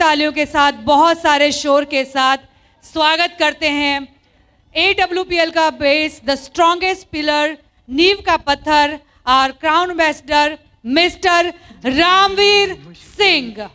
तालियों के साथ, बहुत सारे शोर के साथ स्वागत करते हैं AWPL का बेस, द स्ट्रॉन्गेस्ट पिलर, नींव का पत्थर, और crown ambassador mister Ramveer Singh.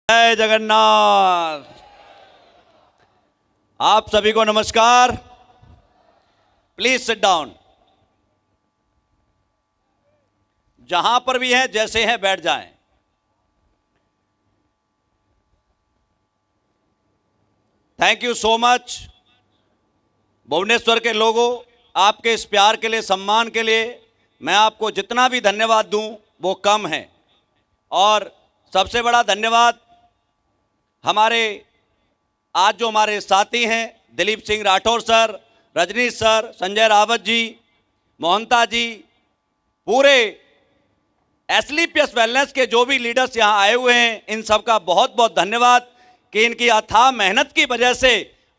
जय जगन्नाथ। आप सभी को नमस्कार। Please sit down. जहां पर भी हैं जैसे हैं बैठ जाएं। Thank you so much Bhubaneswar के लोगों, आपके इस प्यार के लिए, सम्मान के लिए मैं आपको जितना भी धन्यवाद दूं वो कम है। और सबसे बड़ा धन्यवाद हमारे आज जो हमारे साथी हैं, दिलीप सिंह राठौर सर, रजनीश सर, संजय रावत जी, मोहंता जी, पूरे एसलीपीएस वेलनेस के जो भी लीडर्स यहाँ आए हुए हैं, इन सब का बहुत बहुत धन्यवाद कि इनकी अथाह मेहनत की वजह से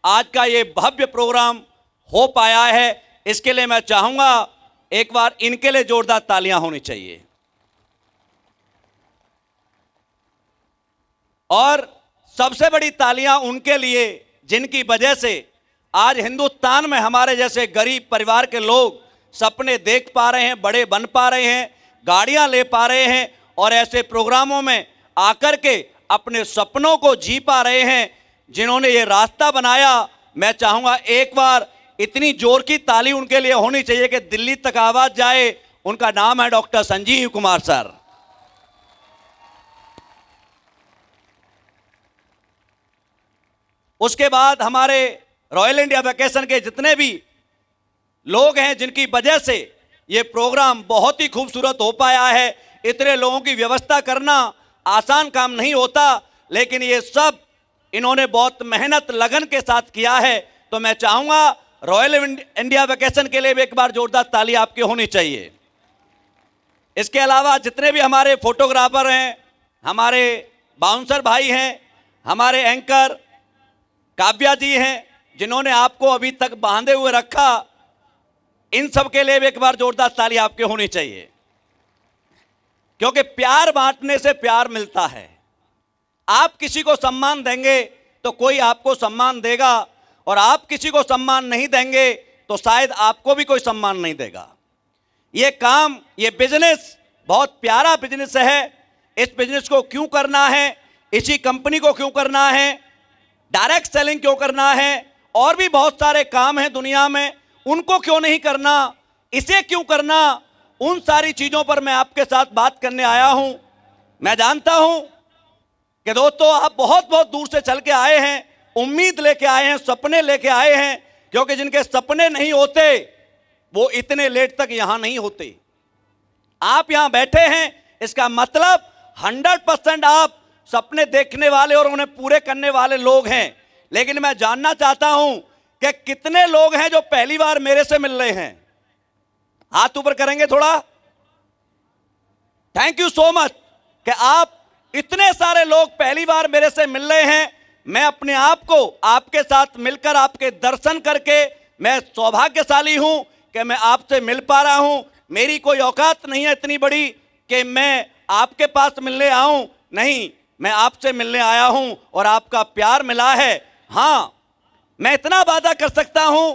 आज का ये भव्य प्रोग्राम हो पाया है। इसके लिए मैं चाहूँगा एक बार इनके लिए जोरदार तालियां होनी चाहिए। और सबसे बड़ी तालियां उनके लिए जिनकी वजह से आज हिंदुस्तान में हमारे जैसे गरीब परिवार के लोग सपने देख पा रहे हैं, बड़े बन पा रहे हैं, गाड़ियां ले पा रहे हैं और ऐसे प्रोग्रामों में आकर के अपने सपनों को जी पा रहे हैं। जिन्होंने ये रास्ता बनाया, मैं चाहूँगा एक बार इतनी जोर की ताली उनके लिए होनी चाहिए कि दिल्ली तक आवाज़ जाए। उनका नाम है डॉक्टर संजीव कुमार सर। उसके बाद हमारे रॉयल इंडिया वेकेशन के जितने भी लोग हैं जिनकी वजह से ये प्रोग्राम बहुत ही खूबसूरत हो पाया है। इतने लोगों की व्यवस्था करना आसान काम नहीं होता, लेकिन ये सब इन्होंने बहुत मेहनत लगन के साथ किया है। तो मैं चाहूंगा रॉयल इंडिया वेकेशन के लिए भी एक बार जोरदार ताली आपकी होनी चाहिए। इसके अलावा जितने भी हमारे फोटोग्राफर हैं, हमारे बाउंसर भाई हैं, हमारे एंकर काव्या जी हैं, जिन्होंने आपको अभी तक बांधे हुए रखा, इन सब के लिए भी एक बार जोरदार ताली आपकी होनी चाहिए। क्योंकि प्यार बांटने से प्यार मिलता है। आप किसी को सम्मान देंगे तो कोई आपको सम्मान देगा, और आप किसी को सम्मान नहीं देंगे तो शायद आपको भी कोई सम्मान नहीं देगा। ये काम, ये बिजनेस बहुत प्यारा बिजनेस है। इस बिजनेस को क्यों करना है, इसी कंपनी को क्यों करना है, डायरेक्ट सेलिंग क्यों करना है, और भी बहुत सारे काम हैं दुनिया में, उनको क्यों नहीं करना, इसे क्यों करना, उन सारी चीज़ों पर मैं आपके साथ बात करने आया हूं। मैं जानता हूं कि दोस्तों आप बहुत बहुत दूर से चल के आए हैं, उम्मीद लेके आए हैं, सपने लेके आए हैं, क्योंकि जिनके सपने नहीं होते वो इतने लेट तक यहां नहीं होते। आप यहां बैठे हैं, इसका मतलब 100% आप सपने देखने वाले और उन्हें पूरे करने वाले लोग हैं। लेकिन मैं जानना चाहता हूं कि कितने लोग हैं जो पहली बार मेरे से मिल रहे हैं। हाथ ऊपर करेंगे थोड़ा। थैंक यू सो मच कि आप इतने सारे लोग पहली बार मेरे से मिल रहे हैं। मैं अपने आप को आपके साथ मिलकर, आपके दर्शन करके मैं सौभाग्यशाली हूं कि मैं आपसे मिल पा रहा हूं। मेरी कोई औकात नहीं है इतनी बड़ी कि मैं आपके पास मिलने आऊं, नहीं, मैं आपसे मिलने आया हूं और आपका प्यार मिला है। हां, मैं इतना वादा कर सकता हूं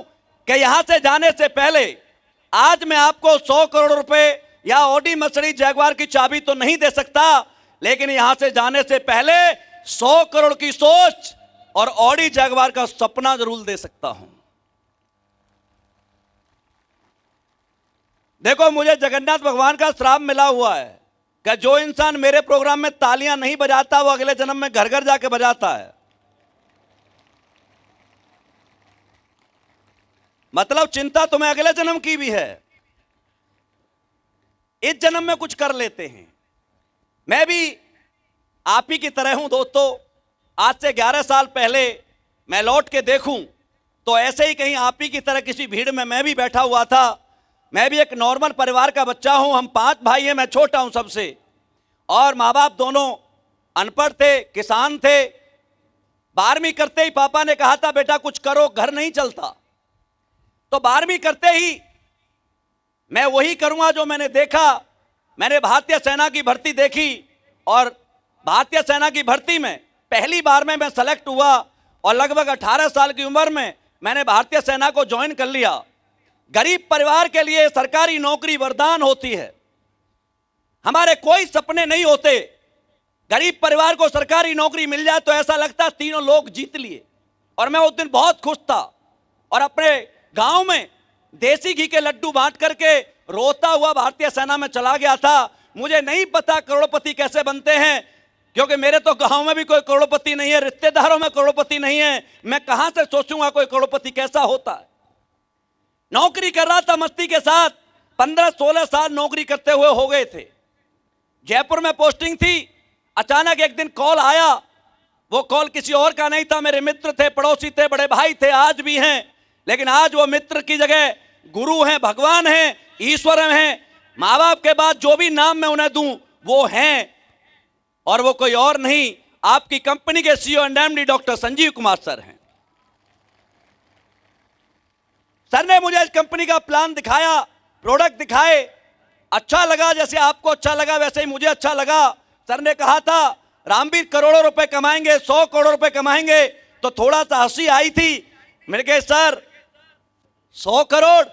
कि यहां से जाने से पहले आज मैं आपको 100 करोड़ रुपए या ऑडी मर्सिडीज जैगवार की चाबी तो नहीं दे सकता, लेकिन यहां से जाने से पहले 100 करोड़ की सोच और ऑडी जैगवार का सपना जरूर दे सकता हूं। देखो, मुझे जगन्नाथ भगवान का श्राप मिला हुआ है कि जो इंसान मेरे प्रोग्राम में तालियां नहीं बजाता वो अगले जन्म में घर घर जाके बजाता है। मतलब चिंता तुम्हें अगले जन्म की भी है, इस जन्म में कुछ कर लेते हैं। मैं भी आप ही की तरह हूं दोस्तों। आज से 11 साल पहले मैं लौट के देखूं तो ऐसे ही कहीं आप ही की तरह किसी भीड़ में मैं भी बैठा हुआ था। मैं भी एक नॉर्मल परिवार का बच्चा हूं। हम 5 भाई हैं, मैं छोटा हूं सबसे, और माँ बाप दोनों अनपढ़ थे, किसान थे। 12वीं करते ही पापा ने कहा था बेटा कुछ करो, घर नहीं चलता। तो 12वीं करते ही मैं वही करूंगा जो मैंने देखा। मैंने भारतीय सेना की भर्ती देखी, और भारतीय सेना की भर्ती में पहली बार में मैं सेलेक्ट हुआ, और लगभग 18 साल की उम्र में मैंने भारतीय सेना को ज्वाइन कर लिया। गरीब परिवार के लिए सरकारी नौकरी वरदान होती है। हमारे कोई सपने नहीं होते। गरीब परिवार को सरकारी नौकरी मिल जाए तो ऐसा लगता तीनों लोग जीत लिए। और मैं उस दिन बहुत खुश था, और अपने गांव में देसी घी के लड्डू बांट करके रोता हुआ भारतीय सेना में चला गया था। मुझे नहीं पता करोड़पति कैसे बनते हैं, क्योंकि मेरे तो गांव में भी कोई करोड़पति नहीं है, रिश्तेदारों में करोड़पति नहीं है। मैं कहां से सोचूंगा कोई करोड़पति कैसा होता है। नौकरी कर रहा था मस्ती के साथ, 15-16 साल नौकरी करते हुए हो गए थे। जयपुर में पोस्टिंग थी। अचानक एक दिन कॉल आया। वो कॉल किसी और का नहीं था, मेरे मित्र थे, पड़ोसी थे, बड़े भाई थे, आज भी हैं। लेकिन आज वो मित्र की जगह गुरु हैं, भगवान हैं, ईश्वर हैं। माँ बाप के बाद जो भी नाम मैं उन्हें दूं वो हैं, और वो कोई और नहीं, आपकी कंपनी के CEO and MD doctor Sanjeev Kumar sir हैं। सर ने मुझे इस कंपनी का प्लान दिखाया, प्रोडक्ट दिखाए, अच्छा लगा। जैसे आपको अच्छा लगा वैसे ही मुझे अच्छा लगा। सर ने कहा था रामवीर करोड़ों रुपए कमाएंगे, 100 करोड़ रुपए कमाएंगे, तो थोड़ा सा हंसी आई थी। मेरे कहे सर 100 करोड़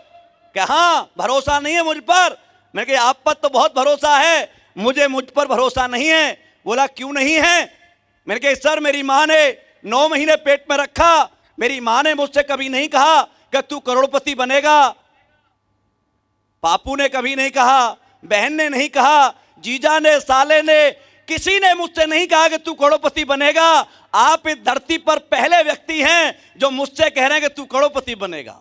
क्या? हाँ, भरोसा नहीं है मुझ पर। मैंने कहा आप पर तो बहुत भरोसा है, मुझ पर भरोसा नहीं है। बोला क्यों नहीं है? मैंने कहा सर मेरी माँ ने 9 महीने पेट में रखा, मेरी माँ ने मुझसे कभी नहीं कहा कि तू करोड़पति बनेगा। पापू ने कभी नहीं कहा, बहन ने नहीं कहा, जीजा ने, साले ने, किसी ने मुझसे नहीं कहा कि तू करोड़पति बनेगा। आप इस धरती पर पहले व्यक्ति हैं जो मुझसे कह रहे हैं कि तू करोड़पति बनेगा।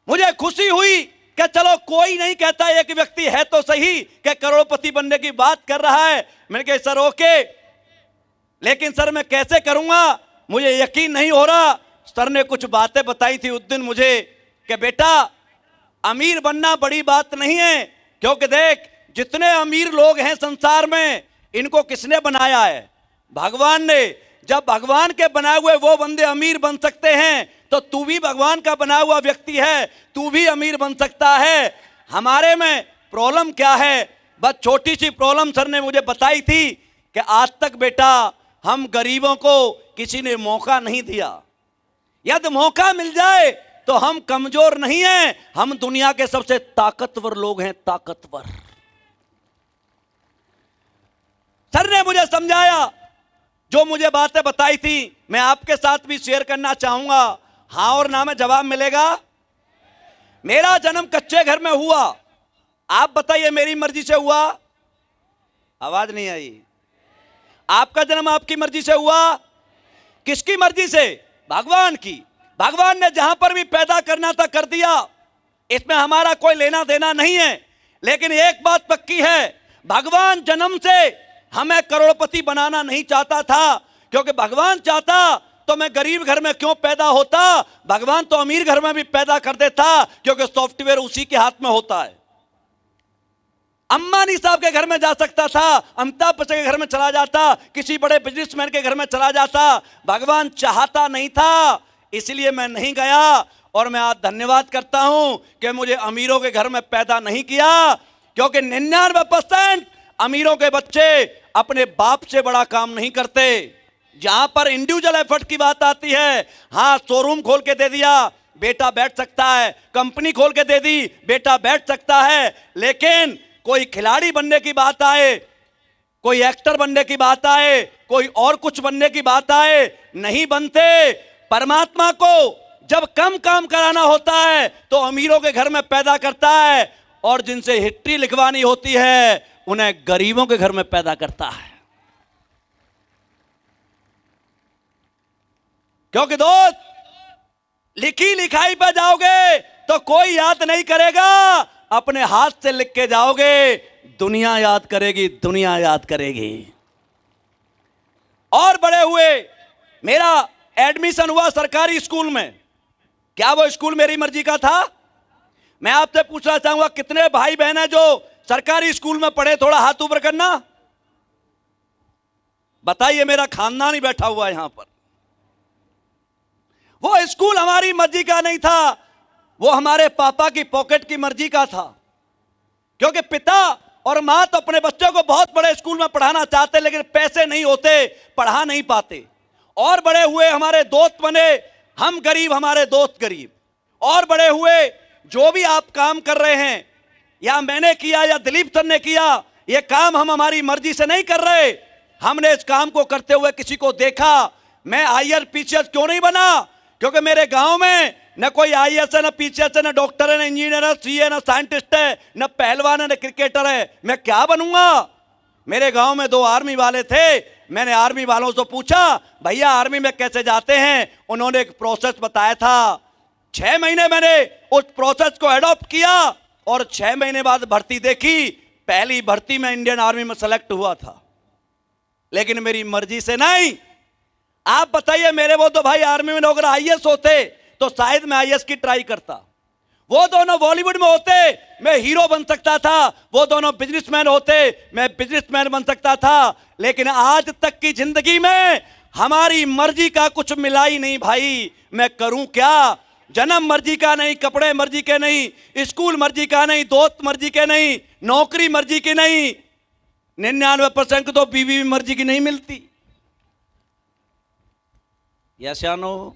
मुझे खुशी हुई कि चलो कोई नहीं कहता, एक व्यक्ति है तो सही कि करोड़पति बनने की बात कर रहा है। मैंने कहा सर ओके, लेकिन सर मैं कैसे करूंगा, मुझे यकीन नहीं हो रहा। सर ने कुछ बातें बताई थी उस दिन मुझे कि बेटा अमीर बनना बड़ी बात नहीं है, क्योंकि देख जितने अमीर लोग हैं संसार में इनको किसने बनाया है? भगवान ने। जब भगवान के बनाए हुए वो बंदे अमीर बन सकते हैं तो तू भी भगवान का बना हुआ व्यक्ति है, तू भी अमीर बन सकता है। हमारे में प्रॉब्लम क्या है? बस छोटी सी प्रॉब्लम सर ने मुझे बताई थी कि आज तक बेटा हम गरीबों को किसी ने मौका नहीं दिया। यदि मौका मिल जाए तो हम कमजोर नहीं हैं, हम दुनिया के सबसे ताकतवर लोग हैं, ताकतवर। सर ने मुझे समझाया, जो मुझे बातें बताई थी मैं आपके साथ भी शेयर करना चाहूंगा। हाँ और ना में जवाब मिलेगा। मेरा जन्म कच्चे घर में हुआ, आप बताइए मेरी मर्जी से हुआ? आवाज नहीं आई। आपका जन्म आपकी मर्जी से हुआ? किसकी मर्जी से? भगवान की। भगवान ने जहां पर भी पैदा करना था कर दिया, इसमें हमारा कोई लेना देना नहीं है। लेकिन एक बात पक्की है, भगवान जन्म से हमें करोड़पति बनाना नहीं चाहता था, क्योंकि भगवान चाहता तो मैं गरीब घर में क्यों पैदा होता, भगवान तो अमीर घर में भी पैदा कर देता, क्योंकि सॉफ्टवेयर उसी के हाथ में होता है। अंबानी साहब के घर में जा सकता था, अमिताभ बच्चन के घर में चला जाता, किसी बड़े बिजनेसमैन के घर में चला जाता। भगवान चाहता नहीं था, इसलिए मैं नहीं गया। और मैं आज धन्यवाद करता हूं कि मुझे अमीरों के घर में पैदा नहीं किया, क्योंकि 99% अमीरों के बच्चे अपने बाप से बड़ा काम नहीं करते। जहां पर इंडिविजुअल एफर्ट की बात आती है, हाँ शोरूम खोल के दे दिया बेटा बैठ सकता है, कंपनी खोल के दे दी बेटा बैठ सकता है, लेकिन कोई खिलाड़ी बनने की बात आए, कोई एक्टर बनने की बात आए, कोई और कुछ बनने की बात आए, नहीं बनते। परमात्मा को जब कम काम कराना होता है तो अमीरों के घर में पैदा करता है, और जिनसे हिस्ट्री लिखवानी होती है उन्हें गरीबों के घर में पैदा करता है। क्योंकि दोस्त लिखी लिखाई पर जाओगे तो कोई याद नहीं करेगा, अपने हाथ से लिख के जाओगे दुनिया याद करेगी, दुनिया याद करेगी। और बड़े हुए मेरा एडमिशन हुआ सरकारी स्कूल में। क्या वो स्कूल मेरी मर्जी का था? मैं आपसे पूछना चाहूंगा कितने भाई बहन हैं जो सरकारी स्कूल में पढ़े? थोड़ा हाथ ऊपर करना, बताइए। मेरा खानदान ही बैठा हुआ है यहां पर। वो स्कूल हमारी मर्जी का नहीं था, वो हमारे पापा की पॉकेट की मर्जी का था, क्योंकि पिता और मां तो अपने बच्चों को बहुत बड़े स्कूल में पढ़ाना चाहते, लेकिन पैसे नहीं होते, पढ़ा नहीं पाते। और बड़े हुए हमारे दोस्त बने, हम गरीब हमारे दोस्त गरीब। और बड़े हुए जो भी आप काम कर रहे हैं, या मैंने किया या दिलीप सर ने किया, ये काम हम हमारी मर्जी से नहीं कर रहे, हमने इस काम को करते हुए किसी को देखा। मैं आईएएस पीसीएस क्यों नहीं बना? क्योंकि मेरे गांव में न कोई आईएएस है, न पीसीएस है, न डॉक्टर है, न इंजीनियर है, सीए, न साइंटिस्ट है, न पहलवान है, न क्रिकेटर है। मैं क्या बनूंगा? मेरे गांव में 2 आर्मी वाले थे, मैंने आर्मी वालों से पूछा भैया आर्मी में कैसे जाते हैं? उन्होंने एक प्रोसेस बताया था। 6 महीने मैंने उस प्रोसेस को एडॉप्ट किया और 6 महीने बाद भर्ती देखी। पहली भर्ती में इंडियन आर्मी में सेलेक्ट हुआ था, लेकिन मेरी मर्जी से नहीं। आप बताइए, मेरे वो 2 भाई आर्मी में अगर आईएएस होते तो शायद मैं आईएएस की ट्राई करता। वो दोनों बॉलीवुड में होते, मैं हीरो बन सकता था। वो दोनों बिजनेसमैन होते, मैं बिजनेसमैन बन सकता था। लेकिन आज तक की जिंदगी में हमारी मर्जी का कुछ मिला ही नहीं भाई। मैं करूं क्या? जन्म मर्जी का नहीं, कपड़े मर्जी के नहीं, स्कूल मर्जी का नहीं, दोस्त मर्जी के नहीं, नौकरी मर्जी की नहीं। 99% तो बीवी भी मर्जी की नहीं मिलती। यस या नो?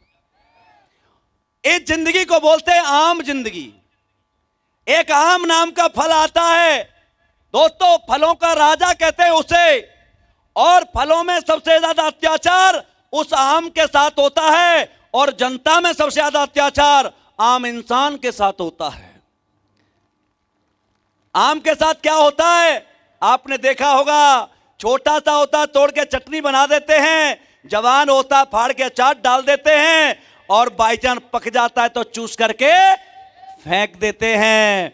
इस जिंदगी को बोलते हैं आम जिंदगी। एक आम नाम का फल आता है दोस्तों, फलों का राजा कहते हैं उसे, और फलों में सबसे ज्यादा अत्याचार उस आम के साथ होता है, और जनता में सबसे ज्यादा अत्याचार आम इंसान के साथ होता है। आम के साथ क्या होता है आपने देखा होगा, छोटा सा होता तोड़ के चटनी बना देते हैं, जवान होता फाड़ के अचार डाल देते हैं, और बाई चांस पक जाता है तो चूस करके फेंक देते हैं।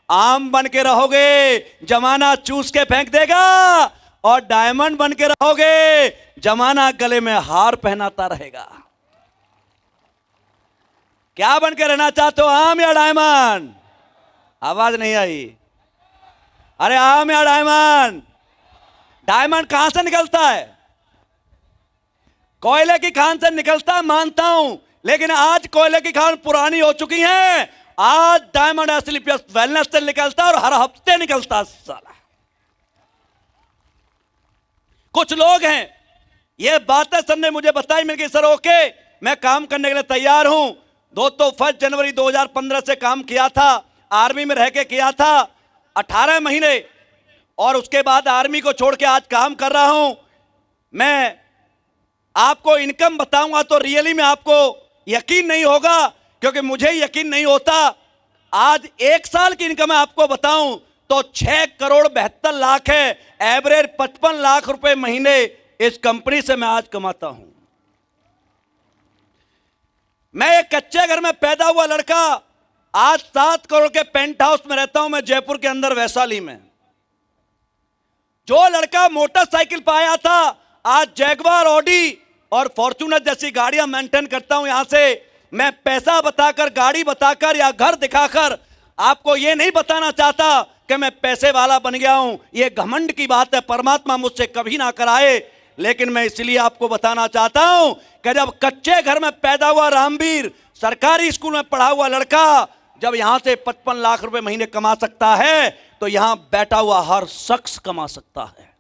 आम बन के रहोगे, जमाना चूस के फेंक देगा, और डायमंड बन के रहोगे, जमाना गले में हार पहनाता रहेगा। क्या बन के रहना चाहते हो, आम या डायमंड? आवाज नहीं आई। अरे आम या डायमंड? डायमंड कहां से निकलता है? कोयले की खान से निकलता है, मानता हूं, लेकिन आज कोयले की खान पुरानी हो चुकी है। आज डायमंड असली वेलनेस से निकलता है और हर हफ्ते निकलता है साला। कुछ लोग हैं, ये बातें सबने मुझे बताई, मिल गई, सर ओके मैं काम करने के लिए तैयार हूं। दोस्तों 1 जनवरी 2015 से काम किया था, आर्मी में रह के किया था 18 महीने, और उसके बाद आर्मी को छोड़ के आज काम कर रहा हूं। मैं आपको इनकम बताऊंगा तो रियली में आपको यकीन नहीं होगा, क्योंकि मुझे यकीन नहीं होता। आज 1 साल की इनकम मैं आपको बताऊं तो 6 करोड़ 72 लाख है, एवरेज 55 लाख रुपए महीने इस कंपनी से मैं आज कमाता हूं। मैं एक कच्चे घर में पैदा हुआ लड़का, आज 7 करोड़ के पेंट हाउस में रहता हूं मैं जयपुर के अंदर वैशाली में। जो लड़का मोटरसाइकिल पाया था, आज जैगवार, ऑडी और फॉर्च्यूनर जैसी गाड़ियां मेंटेन करता हूं। यहां से मैं पैसा बताकर, गाड़ी बताकर या घर दिखाकर आपको यह नहीं बताना चाहता कि मैं पैसे वाला बन गया हूं। यह घमंड की बात है, परमात्मा मुझसे कभी ना कराए। लेकिन मैं इसलिए आपको बताना चाहता हूं कि जब कच्चे घर में पैदा हुआ रामवीर, सरकारी स्कूल में पढ़ा हुआ लड़का, जब यहां से 55 लाख रुपए महीने कमा सकता है, तो यहां बैठा हुआ हर शख्स कमा सकता है।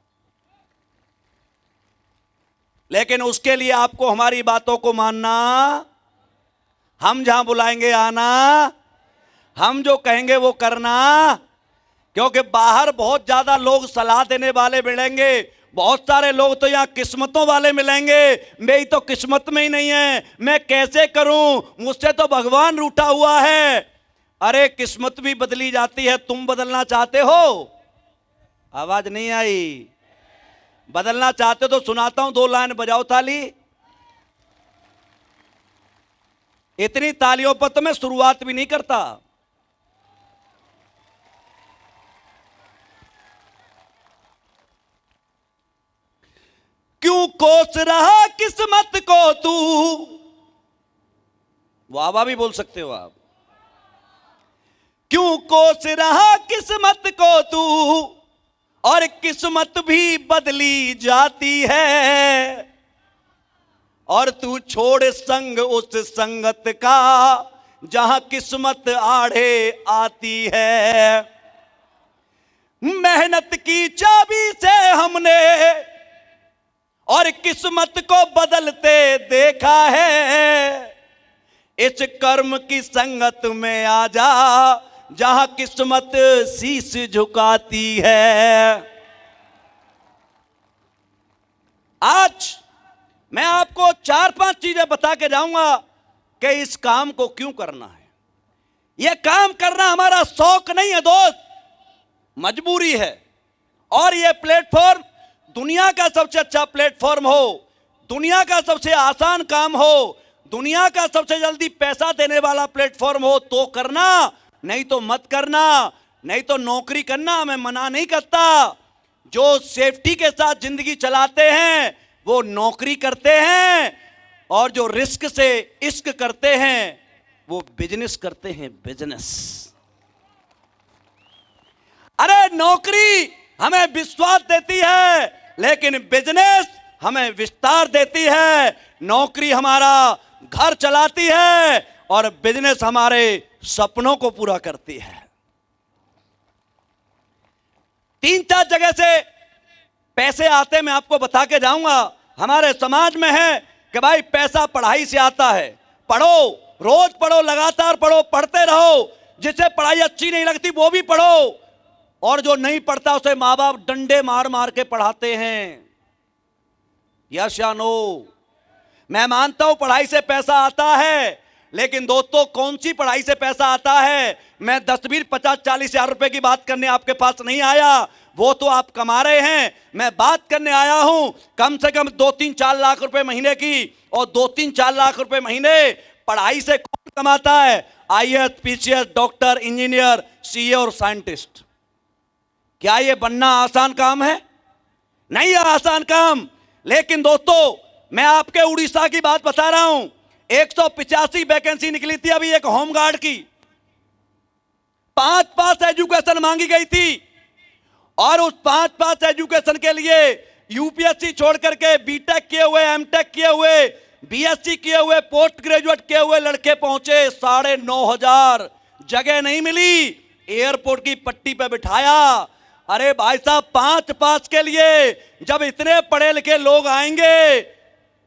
लेकिन उसके लिए आपको हमारी बातों को मानना, हम जहां बुलाएंगे आना, हम जो कहेंगे वो करना। क्योंकि बाहर बहुत ज्यादा लोग सलाह देने वाले मिलेंगे, बहुत सारे लोग तो यहां किस्मतों वाले मिलेंगे। मेरी तो किस्मत में ही नहीं है, मैं कैसे करूं, मुझसे तो भगवान रूठा हुआ है। अरे किस्मत भी बदली जाती है, तुम बदलना चाहते हो? आवाज नहीं आई। बदलना चाहते तो सुनाता हूं, 2 लाइन बजाओ ताली। इतनी तालियों पर तो मैं शुरुआत भी नहीं करता। क्यों कोस रहा किस्मत को तू, वाह भी बोल सकते हो आप। क्यों कोस रहा किस्मत को तू, और किस्मत भी बदली जाती है। और तू छोड़ संग उस संगत का, जहां किस्मत आड़े आती है। मेहनत की चाबी से हमने और किस्मत को बदलते देखा है। इस कर्म की संगत में आ जा, जहां किस्मत शीश झुकाती है। आज मैं आपको 4-5 चीजें बता के जाऊंगा कि इस काम को क्यों करना है। यह काम करना हमारा शौक नहीं है दोस्त, मजबूरी है। और यह प्लेटफॉर्म दुनिया का सबसे अच्छा प्लेटफॉर्म हो, दुनिया का सबसे आसान काम हो, दुनिया का सबसे जल्दी पैसा देने वाला प्लेटफॉर्म हो तो करना, नहीं तो मत करना। नहीं तो नौकरी करना मैं मना नहीं करता। जो सेफ्टी के साथ जिंदगी चलाते हैं वो नौकरी करते हैं, और जो रिस्क से इश्क करते हैं वो बिजनेस करते हैं, बिजनेस। अरे नौकरी हमें विश्वास देती है, लेकिन बिजनेस हमें विस्तार देती है। नौकरी हमारा घर चलाती है और बिजनेस हमारे सपनों को पूरा करती है। 3-4 जगह से पैसे आते मैं आपको बता के जाऊंगा। हमारे समाज में है कि भाई पैसा पढ़ाई से आता है, पढ़ो, रोज पढ़ो, लगातार पढ़ो, पढ़ते रहो। जिसे पढ़ाई अच्छी नहीं लगती वो भी पढ़ो, और जो नहीं पढ़ता उसे माँ बाप डंडे मार मार के पढ़ाते हैं। यस या नो? मैं मानता हूं पढ़ाई से पैसा आता है, लेकिन दोस्तों कौन सी पढ़ाई से पैसा आता है? मैं 10, 20, 50, 40 हजार रुपए की बात करने आपके पास नहीं आया, वो तो आप कमा रहे हैं। मैं बात करने आया हूं कम से कम 2-3-4 लाख रुपए महीने की। और 2-3-4 लाख रुपए महीने पढ़ाई से कौन कमाता है? IAS, PCS, doctor, engineer, CA और साइंटिस्ट। क्या ये बनना आसान काम है? नहीं है आसान काम। लेकिन दोस्तों, मैं आपके उड़ीसा की बात बता रहा हूं। 185 वैकेंसी निकली थी अभी एक होमगार्ड की। 5 पास एजुकेशन मांगी गई थी और उस 5 पास एजुकेशन के लिए यूपीएससी छोड़ करके बीटेक किए हुए, एमटेक किए हुए, बीएससी किए हुए, पोस्ट ग्रेजुएट किए हुए लड़के पहुंचे। 9,500 जगह नहीं मिली, एयरपोर्ट की पट्टी पे बिठाया। अरे भाई साहब, 5 पास के लिए जब इतने पढ़े लिखे लोग आएंगे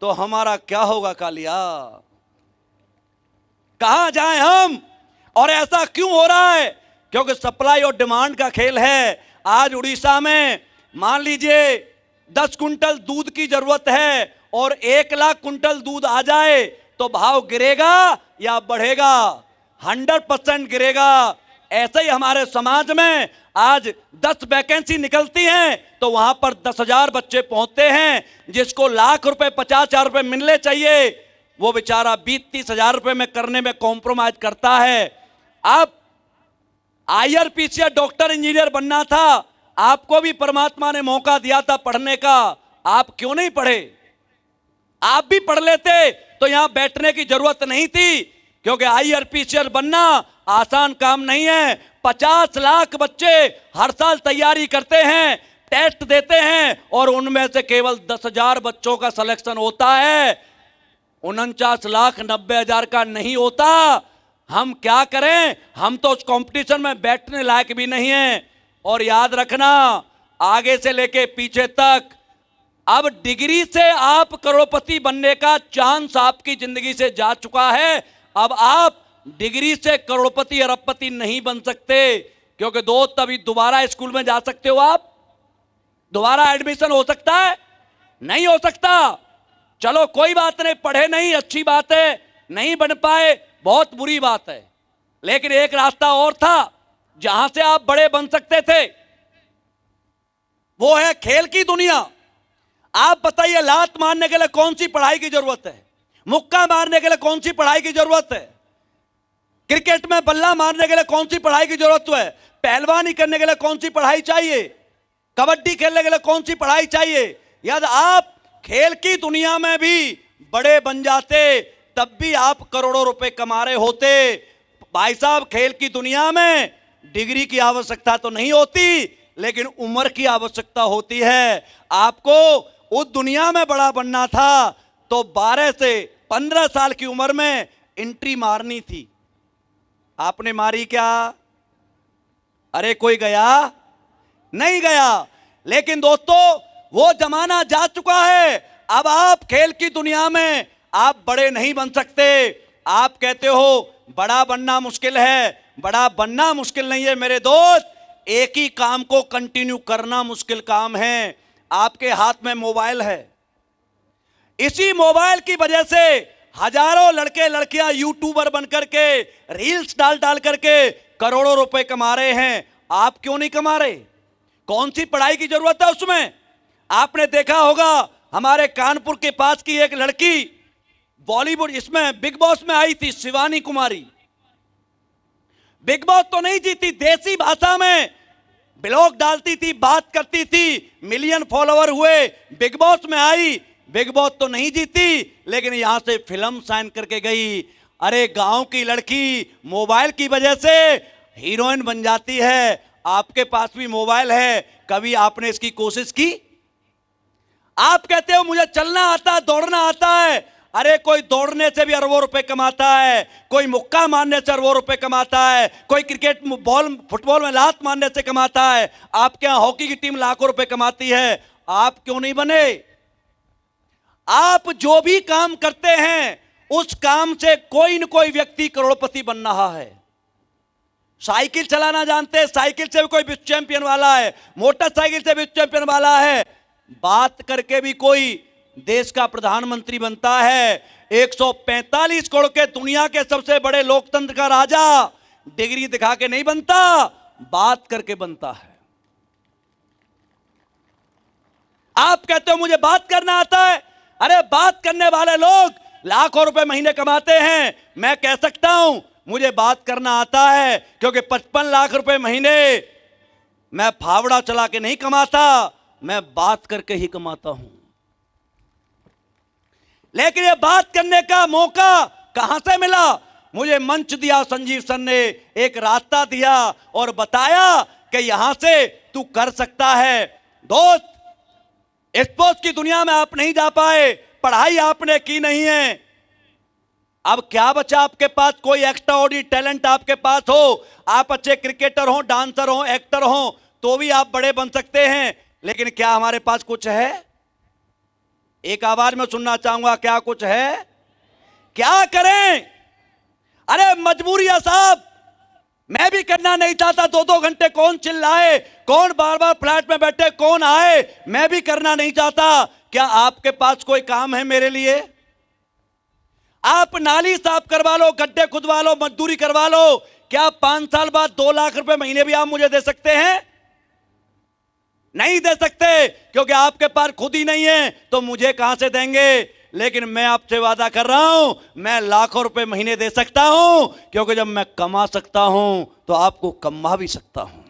तो हमारा क्या होगा कालिया? कहां जाएं हम? और ऐसा क्यों हो रहा है? क्योंकि सप्लाई और डिमांड का खेल है। आज उड़ीसा में मान लीजिए 10 कुंटल दूध की जरूरत है और 1 लाख कुंटल दूध आ जाए तो भाव गिरेगा या बढ़ेगा? 100% गिरेगा। ऐसे ही हमारे समाज में आज 10 वैकेंसी निकलती हैं तो वहां पर 10,000 बच्चे पहुंचते हैं। जिसको लाख रुपए, 50,000 रुपए मिलने चाहिए, वो बेचारा 20-30 हजार रुपए में करने में कॉम्प्रोमाइज करता है। अब आईआरपीसी डॉक्टर इंजीनियर बनना था, आपको भी परमात्मा ने मौका दिया था पढ़ने का, आप क्यों नहीं पढ़े? आप भी पढ़ लेते तो यहां बैठने की जरूरत नहीं थी। क्योंकि आईआरपीसी बनना आसान काम नहीं है। 50 लाख बच्चे हर साल तैयारी करते हैं, टेस्ट देते हैं और उनमें से केवल 10,000 बच्चों का सिलेक्शन होता है। 49,90,000 का नहीं होता। हम क्या करें? हम तो उस कंपटीशन में बैठने लायक भी नहीं है। और याद रखना, आगे से लेके पीछे तक, अब डिग्री से आप करोड़पति बनने का चांस आपकी जिंदगी से जा चुका है। अब आप डिग्री से करोड़पति अरबपति नहीं बन सकते। क्योंकि तभी दोबारा स्कूल में जा सकते हो आप? दोबारा एडमिशन हो सकता है? नहीं हो सकता। चलो कोई बात नहीं, पढ़े नहीं, अच्छी बात है। नहीं बन पाए, बहुत बुरी बात है। लेकिन एक रास्ता और था जहां से आप बड़े बन सकते थे, वो है खेल की दुनिया। आप बताइए, लात मारने के लिए कौन सी पढ़ाई की जरूरत है? मुक्का मारने के लिए कौन सी पढ़ाई की जरूरत है? क्रिकेट में बल्ला मारने के लिए कौन सी पढ़ाई की जरूरत है? पहलवानी करने के लिए कौन सी पढ़ाई चाहिए? कबड्डी खेलने के लिए कौन सी पढ़ाई चाहिए? यदि आप खेल की दुनिया में भी बड़े बन जाते तब भी आप करोड़ों रुपए कमा रहे होते। भाई साहब, खेल की दुनिया में डिग्री की आवश्यकता तो नहीं होती, लेकिन उम्र की आवश्यकता होती है। आपको उस दुनिया में बड़ा बनना था तो 12 से 15 साल की उम्र में एंट्री मारनी थी। आपने मारी क्या? अरे कोई गया? नहीं गया। लेकिन दोस्तों, वो जमाना जा चुका है। अब आप खेल की दुनिया में आप बड़े नहीं बन सकते। आप कहते हो बड़ा बनना मुश्किल है। बड़ा बनना मुश्किल नहीं है मेरे दोस्त, एक ही काम को कंटिन्यू करना मुश्किल काम है। आपके हाथ में मोबाइल है, इसी मोबाइल की वजह से हजारों लड़के लड़कियां यूट्यूबर बनकर के रील्स डाल डाल करके करोड़ों रुपए कमा रहे हैं। आप क्यों नहीं कमा रहे? कौन सी पढ़ाई की जरूरत है उसमें? आपने देखा होगा, हमारे कानपुर के पास की एक लड़की बॉलीवुड इसमें बिग बॉस में आई थी, शिवानी कुमारी। बिग बॉस तो नहीं जीती, देसी भाषा में ब्लॉग डालती थी, बात करती थी, मिलियन फॉलोवर हुए, बिग बॉस में आई। बिग बॉस तो नहीं जीती, लेकिन यहां से फिल्म साइन करके गई। अरे गांव की लड़की मोबाइल की वजह से हीरोइन बन जाती है। आपके पास भी मोबाइल है, कभी आपने इसकी कोशिश की? आप कहते हो मुझे चलना आता है, दौड़ना आता है। अरे कोई दौड़ने से भी अरबों रुपए कमाता है, कोई मुक्का मारने से अरबों रुपए कमाता है, कोई क्रिकेट फुटबॉल में लात मारने से कमाता है। आपके यहां हॉकी की टीम लाखों रुपए कमाती है। आप क्यों नहीं बने? आप जो भी काम करते हैं उस काम से कोई न कोई व्यक्ति करोड़पति बन रहा है। साइकिल चलाना जानते हैं, साइकिल से भी कोई विश्व चैंपियन वाला है, मोटरसाइकिल से विश्व चैंपियन वाला है। बात करके भी कोई देश का प्रधानमंत्री बनता है। 145 करोड़ के दुनिया के सबसे बड़े लोकतंत्र का राजा डिग्री दिखा के नहीं बनता, बात करके बनता है। आप कहते हो मुझे बात करना आता है। अरे बात करने वाले लोग लाखों रुपए महीने कमाते हैं। मैं कह सकता हूं मुझे बात करना आता है, क्योंकि 55 लाख रुपए महीने मैं फावड़ा चला के नहीं कमाता, मैं बात करके ही कमाता हूं। लेकिन ये बात करने का मौका कहां से मिला? मुझे मंच दिया संजीव सर ने, एक रास्ता दिया और बताया कि यहां से तू कर सकता है। दोस्त, स्पोर्ट्स की दुनिया में आप नहीं जा पाए, पढ़ाई आपने की नहीं है, अब क्या बचा आपके पास? कोई एक्स्ट्रा ऑर्डिनरी टैलेंट आपके पास हो, आप अच्छे क्रिकेटर हो, डांसर हो, एक्टर हो, तो भी आप बड़े बन सकते हैं। लेकिन क्या हमारे पास कुछ है? एक आवाज में सुनना चाहूंगा, क्या कुछ है? क्या करें? अरे मजबूरी है साहब, मैं भी करना नहीं चाहता। 2-2 घंटे कौन चिल्लाए, कौन बार बार फ्लैट में बैठे, कौन आए, मैं भी करना नहीं चाहता। क्या आपके पास कोई काम है मेरे लिए? आप नाली साफ करवा लो, गड्ढे खुदवा लो, मजदूरी करवा लो, क्या 5 साल बाद 2 लाख रुपए महीने भी आप मुझे दे सकते हैं? नहीं दे सकते, क्योंकि आपके पास खुद ही नहीं है, तो मुझे कहां से देंगे? लेकिन मैं आपसे वादा कर रहा हूं, मैं लाखों रुपए महीने दे सकता हूं, क्योंकि जब मैं कमा सकता हूं तो आपको कमा भी सकता हूं।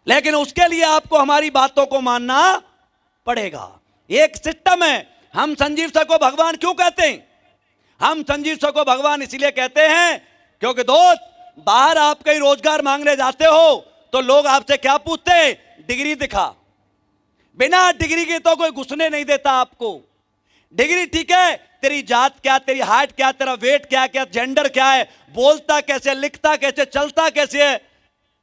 लेकिन उसके लिए आपको हमारी बातों को मानना पड़ेगा। एक सिस्टम है। हम संजीव सर को भगवान क्यों कहते हैं? हम संजीव सर को भगवान इसलिए कहते हैं क्योंकि दोस्त, बाहर आप कहीं रोजगार मांगने जाते हो तो लोग आपसे क्या पूछते हैं? डिग्री दिखा। बिना डिग्री के तो कोई घुसने नहीं देता आपको। डिग्री ठीक है, तेरी जात क्या, तेरी हाइट क्या, तेरा वेट क्या, क्या जेंडर क्या है, बोलता कैसे, लिखता कैसे, चलता कैसे है,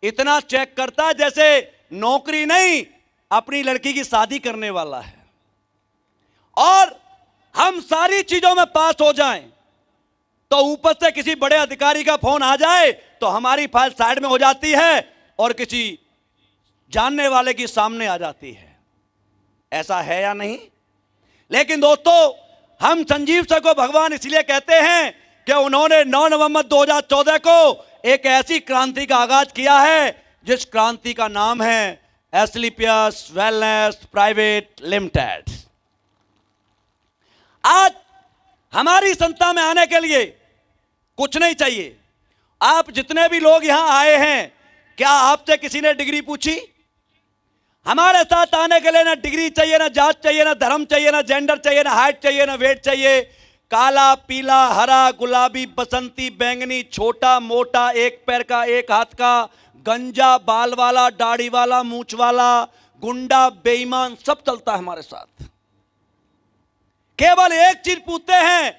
इतना चेक करता जैसे नौकरी नहीं, अपनी लड़की की शादी करने वाला है। और हम सारी चीजों में पास हो जाएं तो ऊपर से किसी बड़े अधिकारी का फोन आ जाए तो हमारी फाइल साइड में हो जाती है और किसी जानने वाले की सामने आ जाती है। ऐसा है या नहीं? लेकिन दोस्तों, हम संजीव सर को भगवान इसलिए कहते हैं कि उन्होंने 9 नवंबर 2014 को एक ऐसी क्रांति का आगाज किया है जिस क्रांति का नाम है एस्क्लेपियस वेलनेस प्राइवेट लिमिटेड। आज हमारी संस्था में आने के लिए कुछ नहीं चाहिए। आप जितने भी लोग यहां आए हैं, क्या आपसे किसी ने डिग्री पूछी? हमारे साथ आने के लिए ना डिग्री चाहिए, ना जात चाहिए, ना धर्म चाहिए, ना जेंडर चाहिए, ना हाइट चाहिए, ना वेट चाहिए। काला, पीला, हरा, गुलाबी, बसंती, बैंगनी, छोटा, मोटा, एक पैर का, एक हाथ का, गंजा, बाल वाला, दाढ़ी वाला, मूंछ वाला, गुंडा, बेईमान, सब चलता है हमारे साथ। केवल एक चीज पूछते हैं,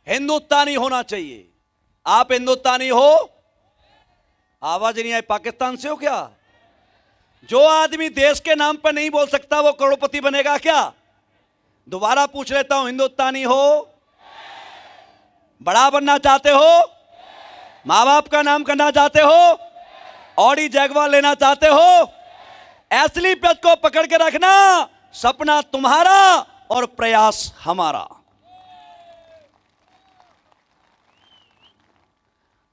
हिंदुस्तानी होना चाहिए। आप हिंदुस्तानी हो? आवाज नहीं आई। पाकिस्तान से हो क्या? जो आदमी देश के नाम पर नहीं बोल सकता वो करोड़पति बनेगा क्या? दोबारा पूछ लेता हूं, हिंदुस्तानी हो? बड़ा बनना चाहते हो? मां बाप का नाम करना चाहते हो? ऑडी जैगवार लेना चाहते हो? एस्क्लेपियस को पकड़ के रखना, सपना तुम्हारा और प्रयास हमारा।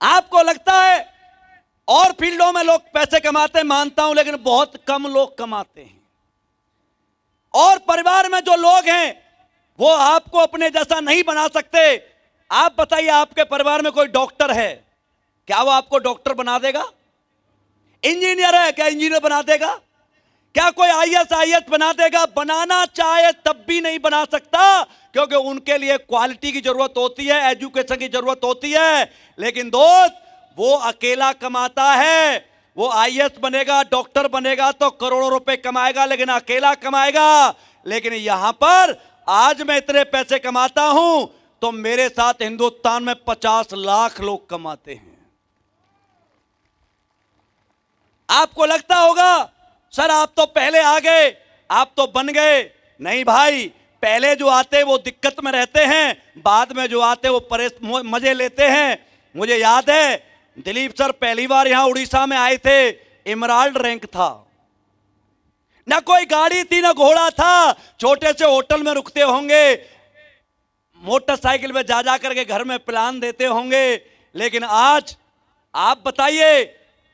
आपको लगता है और फील्डों में लोग पैसे कमाते हैं, मानता हूं, लेकिन बहुत कम लोग कमाते हैं। और परिवार में जो लोग हैं वो आपको अपने जैसा नहीं बना सकते। आप बताइए, आपके परिवार में कोई डॉक्टर है, क्या वो आपको डॉक्टर बना देगा? इंजीनियर है, क्या इंजीनियर बना देगा? क्या कोई आईएएस बना देगा? बनाना चाहे तब भी नहीं बना सकता, क्योंकि उनके लिए क्वालिटी की जरूरत होती है, एजुकेशन की जरूरत होती है। लेकिन दोस्त, वो अकेला कमाता है। वो आईएएस बनेगा, डॉक्टर बनेगा तो करोड़ों रुपए कमाएगा, लेकिन अकेला कमाएगा। लेकिन यहां पर आज मैं इतने पैसे कमाता हूं तो मेरे साथ हिंदुस्तान में 50 लाख लोग कमाते हैं। आपको लगता होगा सर आप तो पहले आ गए, आप तो बन गए। नहीं भाई, पहले जो आते वो दिक्कत में रहते हैं, बाद में जो आते वो मजे लेते हैं। मुझे याद है दिलीप सर पहली बार यहां उड़ीसा में आए थे, इमराल्ड रैंक था, ना कोई गाड़ी थी ना घोड़ा था, छोटे से होटल में रुकते होंगे, मोटरसाइकिल में जा जा करके घर में प्लान देते होंगे। लेकिन आज आप बताइए,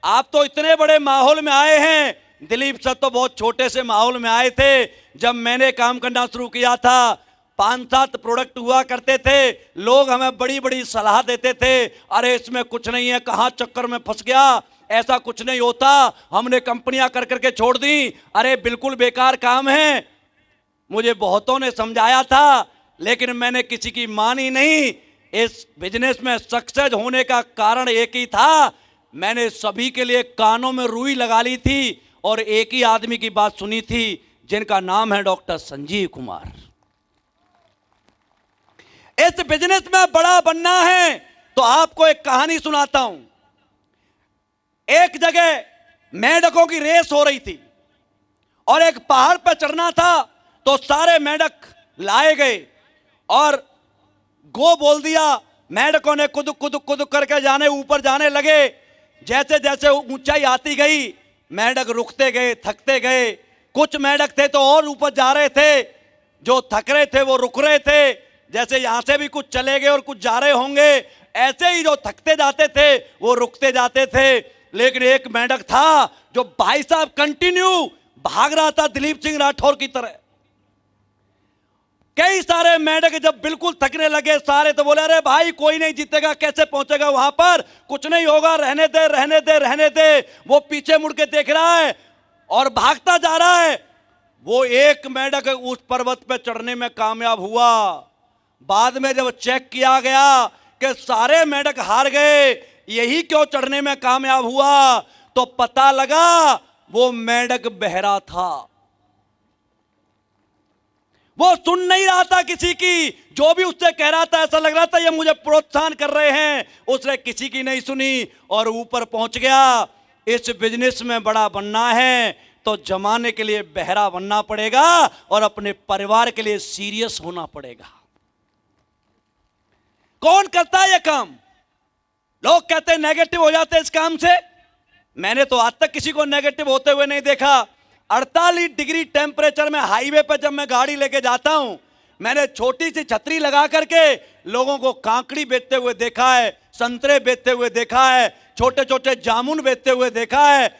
आप तो इतने बड़े माहौल में आए हैं, दिलीप सर तो बहुत छोटे से माहौल में आए थे। जब मैंने काम करना शुरू किया था 5-7 प्रोडक्ट हुआ करते थे, लोग हमें बड़ी बड़ी सलाह देते थे, अरे इसमें कुछ नहीं है, कहाँ चक्कर में फंस गया, ऐसा कुछ नहीं होता, हमने कंपनियां कर करके छोड़ दी, अरे बिल्कुल बेकार काम है। मुझे बहुतों ने समझाया था, लेकिन मैंने किसी की मानी नहीं। इस बिजनेस में सक्सेस होने का कारण एक ही था, मैंने सभी के लिए कानों में रुई लगा ली थी और एक ही आदमी की बात सुनी थी, जिनका नाम है डॉक्टर संजीव कुमार। इस बिजनेस में बड़ा बनना है तो आपको एक कहानी सुनाता हूं। एक जगह मेंढकों की रेस हो रही थी और एक पहाड़ पर चढ़ना था, तो सारे मेंढक लाए गए और गो बोल दिया। मेंढकों ने कुद कुद कुद करके जाने ऊपर जाने लगे। जैसे जैसे ऊंचाई आती गई, मेंढक रुकते गए, थकते गए। कुछ मेंढक थे तो और ऊपर जा रहे थे, जो थक रहे थे वो रुक रहे थे। जैसे यहां से भी कुछ चले गए और कुछ जा रहे होंगे, ऐसे ही जो थकते जाते थे वो रुकते जाते थे। लेकिन एक मेंढक था जो भाई साहब कंटिन्यू भाग रहा था, दिलीप सिंह राठौर की तरह। कई सारे मेंढक जब बिल्कुल थकने लगे, सारे तो बोले, अरे भाई कोई नहीं जीतेगा, कैसे पहुंचेगा वहां पर, कुछ नहीं होगा, रहने दे रहने दे रहने दे। वो पीछे मुड़ के देख रहा है और भागता जा रहा है। वो एक मेंढक उस पर्वत पे चढ़ने में कामयाब हुआ। बाद में जब चेक किया गया कि सारे मेंढक हार गए, यही क्यों चढ़ने में कामयाब हुआ, तो पता लगा वो मेंढक बहरा था। वो सुन नहीं रहा था किसी की, जो भी उससे कह रहा था ऐसा लग रहा था ये मुझे प्रोत्साहन कर रहे हैं। उसने किसी की नहीं सुनी और ऊपर पहुंच गया। इस बिजनेस में बड़ा बनना है तो जमाने के लिए बहरा बनना पड़ेगा और अपने परिवार के लिए सीरियस होना पड़ेगा। कौन करता है यह काम? लोग कहते हैं नेगेटिव हो जाते हैं इस काम से। मैंने तो आज तक किसी को नेगेटिव होते हुए नहीं देखा। 48 डिग्री टेम्परेचर में हाईवे पर जब मैं गाड़ी लेके जाता हूं, मैंने छोटी सी छतरी लगा करके लोगों को काकड़ी बेचते हुए देखा है, संतरे बेचते हुए देखा है, छोटे छोटे जामुन बेचते हुए देखा है,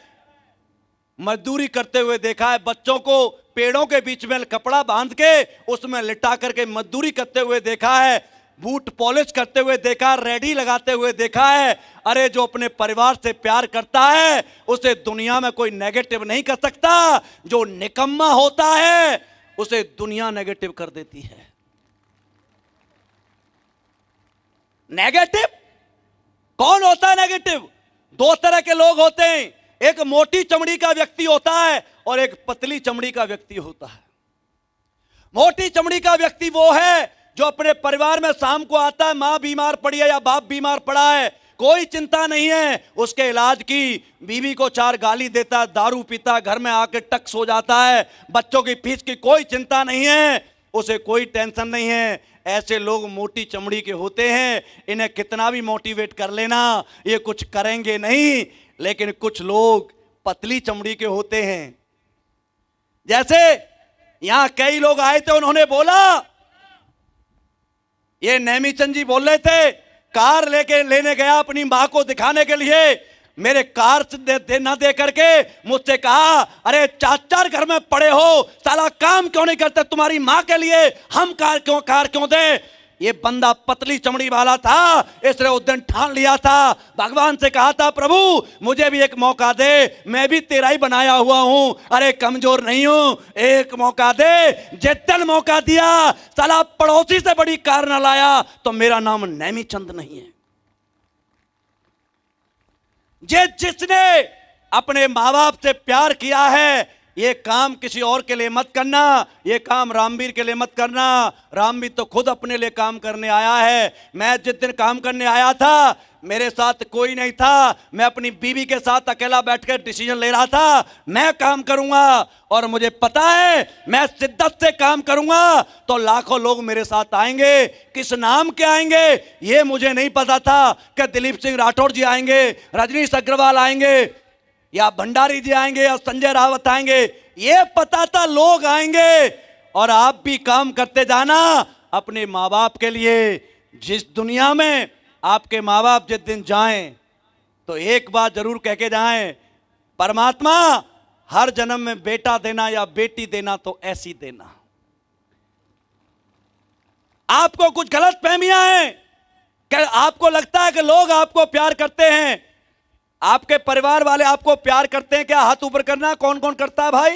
मजदूरी करते हुए देखा है, बच्चों को पेड़ों के बीच में कपड़ा बांध के उसमें लिटा करके मजदूरी करते हुए देखा है, बूट पॉलिश करते हुए देखा, रेडी लगाते हुए देखा है। अरे जो अपने परिवार से प्यार करता है उसे दुनिया में कोई नेगेटिव नहीं कर सकता। जो निकम्मा होता है उसे दुनिया नेगेटिव कर देती है। नेगेटिव कौन होता है? नेगेटिव दो तरह के लोग होते हैं, एक मोटी चमड़ी का व्यक्ति होता है और एक पतली चमड़ी का व्यक्ति होता है। मोटी चमड़ी का व्यक्ति वो है जो अपने परिवार में शाम को आता है, मां बीमार पड़ी है या बाप बीमार पड़ा है, कोई चिंता नहीं है उसके इलाज की, बीवी को 4 गाली देता है, दारू पीता है, घर में आके टक्स हो जाता है, बच्चों की फीस की कोई चिंता नहीं है, उसे कोई टेंशन नहीं है। ऐसे लोग मोटी चमड़ी के होते हैं। इन्हें कितना भी मोटिवेट कर लेना ये कुछ करेंगे नहीं। लेकिन कुछ लोग पतली चमड़ी के होते हैं। जैसे यहां कई लोग आए थे, उन्होंने बोला, ये नेमीचंद जी बोल रहे थे, कार लेने गया अपनी मां को दिखाने के लिए, मेरे कार ना दे करके मुझसे कहा, अरे 4 घर में पड़े हो, साला काम क्यों नहीं करते तुम्हारी मां के लिए, हम कार क्यों दे। ये बंदा पतली चमड़ी वाला था, इसने उस दिन ठान लिया था, भगवान से कहा था, प्रभु मुझे भी एक मौका दे, मैं भी तेरा ही बनाया हुआ हूं, अरे कमजोर नहीं हूं, एक मौका दे। जितने मौका दिया, साला पड़ोसी से बड़ी कार न लाया तो मेरा नाम नेमीचंद नहीं है। जिसने अपने माँ बाप से प्यार किया है, ये काम किसी और के लिए मत करना, ये काम रामवीर के लिए मत करना। रामवीर तो खुद अपने लिए काम करने आया है। मैं जिस दिन काम करने आया था मेरे साथ कोई नहीं था, मैं अपनी बीवी के साथ अकेला बैठकर डिसीजन ले रहा था, मैं काम करूंगा और मुझे पता है मैं शिद्दत से काम करूंगा तो लाखों लोग मेरे साथ आएंगे। किस नाम के आएंगे ये मुझे नहीं पता था कि दिलीप सिंह राठौर जी आएंगे, रजनीश अग्रवाल आएंगे या भंडारी जी आएंगे या संजय रावत आएंगे, ये पता था लोग आएंगे। और आप भी काम करते जाना अपने माँ बाप के लिए। जिस दुनिया में आपके माँ बाप जिस दिन जाएं तो एक बात जरूर कह के जाएं, परमात्मा हर जन्म में बेटा देना या बेटी देना तो ऐसी देना। आपको कुछ गलत फहमियां हैं कि आपको लगता है कि लोग आपको प्यार करते हैं, आपके परिवार वाले आपको प्यार करते हैं क्या? हाथ ऊपर करना, कौन कौन करता है भाई?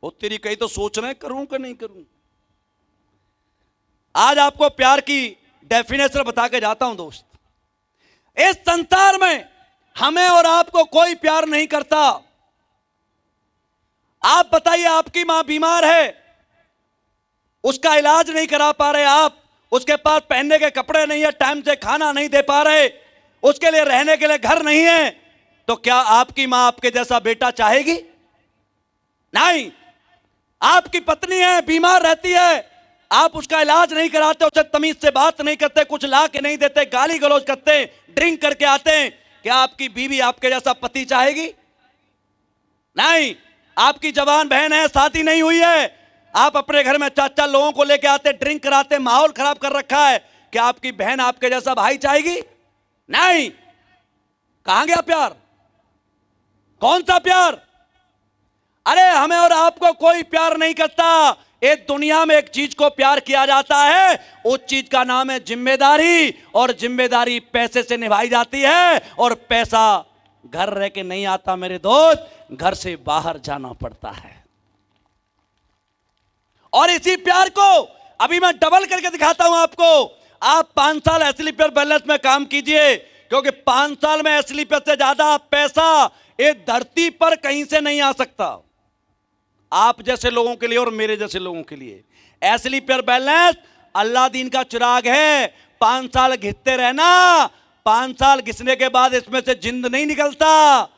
वो तेरी कहीं तो सोच रहे हैं करूं कि नहीं करूं। आज आपको प्यार की डेफिनेशन बता के जाता हूं दोस्त। इस संसार में हमें और आपको कोई प्यार नहीं करता। आप बताइए, आपकी मां बीमार है, उसका इलाज नहीं करा पा रहे आप, उसके पास पहनने के कपड़े नहीं है, टाइम से खाना नहीं दे पा रहे, उसके लिए रहने के लिए घर नहीं है, तो क्या आपकी मां आपके जैसा बेटा चाहेगी? नहीं। आपकी पत्नी है, बीमार रहती है, आप उसका इलाज नहीं कराते, उससे तमीज से बात नहीं करते, कुछ ला के नहीं देते, गाली गलौज करते, ड्रिंक करके आते हैं, क्या आपकी बीवी आपके जैसा पति चाहेगी? नहीं। आपकी जवान बहन है, शादी नहीं हुई है, आप अपने घर में 4-4 लोगों को लेके आते, ड्रिंक कराते, माहौल खराब कर रखा है, क्या आपकी बहन आपके जैसा भाई चाहेगी? नहीं। कहां गया प्यार? कौन सा प्यार? अरे हमें और आपको कोई प्यार नहीं करता। एक दुनिया में एक चीज को प्यार किया जाता है, उस चीज का नाम है जिम्मेदारी, और जिम्मेदारी पैसे से निभाई जाती है, और पैसा घर रह के नहीं आता मेरे दोस्त, घर से बाहर जाना पड़ता है। और इसी प्यार को अभी मैं डबल करके दिखाता हूं आपको। आप 5 साल एसलीपर बैलेंस में काम कीजिए, क्योंकि 5 साल में एसलीपर से ज्यादा पैसा इस धरती पर कहीं से नहीं आ सकता। आप जैसे लोगों के लिए और मेरे जैसे लोगों के लिए एसलीपर बैलेंस अल्लाह दीन का चिराग है। 5 साल घिसते रहना, 5 साल घिसने के बाद इसमें से जिंद नहीं निकलता,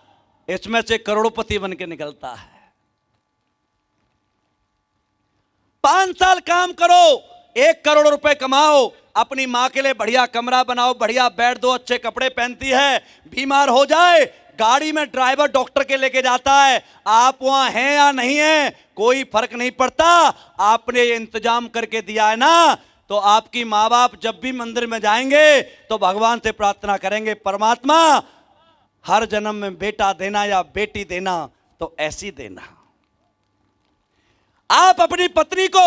इसमें से करोड़पति बन के निकलता है। 5 साल काम करो, 1 करोड़ रुपए कमाओ, अपनी मां के लिए बढ़िया कमरा बनाओ, बढ़िया बेड दो, अच्छे कपड़े पहनती है, बीमार हो जाए गाड़ी में ड्राइवर डॉक्टर के लेके जाता है, आप वहां हैं या नहीं हैं कोई फर्क नहीं पड़ता, आपने ये इंतजाम करके दिया है ना। तो आपकी माँ बाप जब भी मंदिर में जाएंगे तो भगवान से प्रार्थना करेंगे, परमात्मा हर जन्म में बेटा देना या बेटी देना तो ऐसी देना। आप अपनी पत्नी को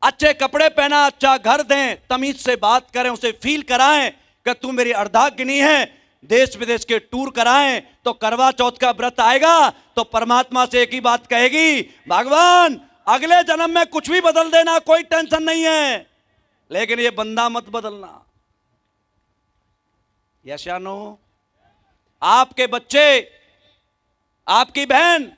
अच्छे कपड़े पहना, अच्छा घर दें, तमीज से बात करें, उसे फील कराएं कि तू मेरी अर्धांगिनी है, देश विदेश के टूर कराएं। तो करवा चौथ का व्रत आएगा तो परमात्मा से एक ही बात कहेगी, भगवान अगले जन्म में कुछ भी बदल देना, कोई टेंशन नहीं है, लेकिन ये बंदा मत बदलना। यस या नो? आपके बच्चे, आपकी बहन,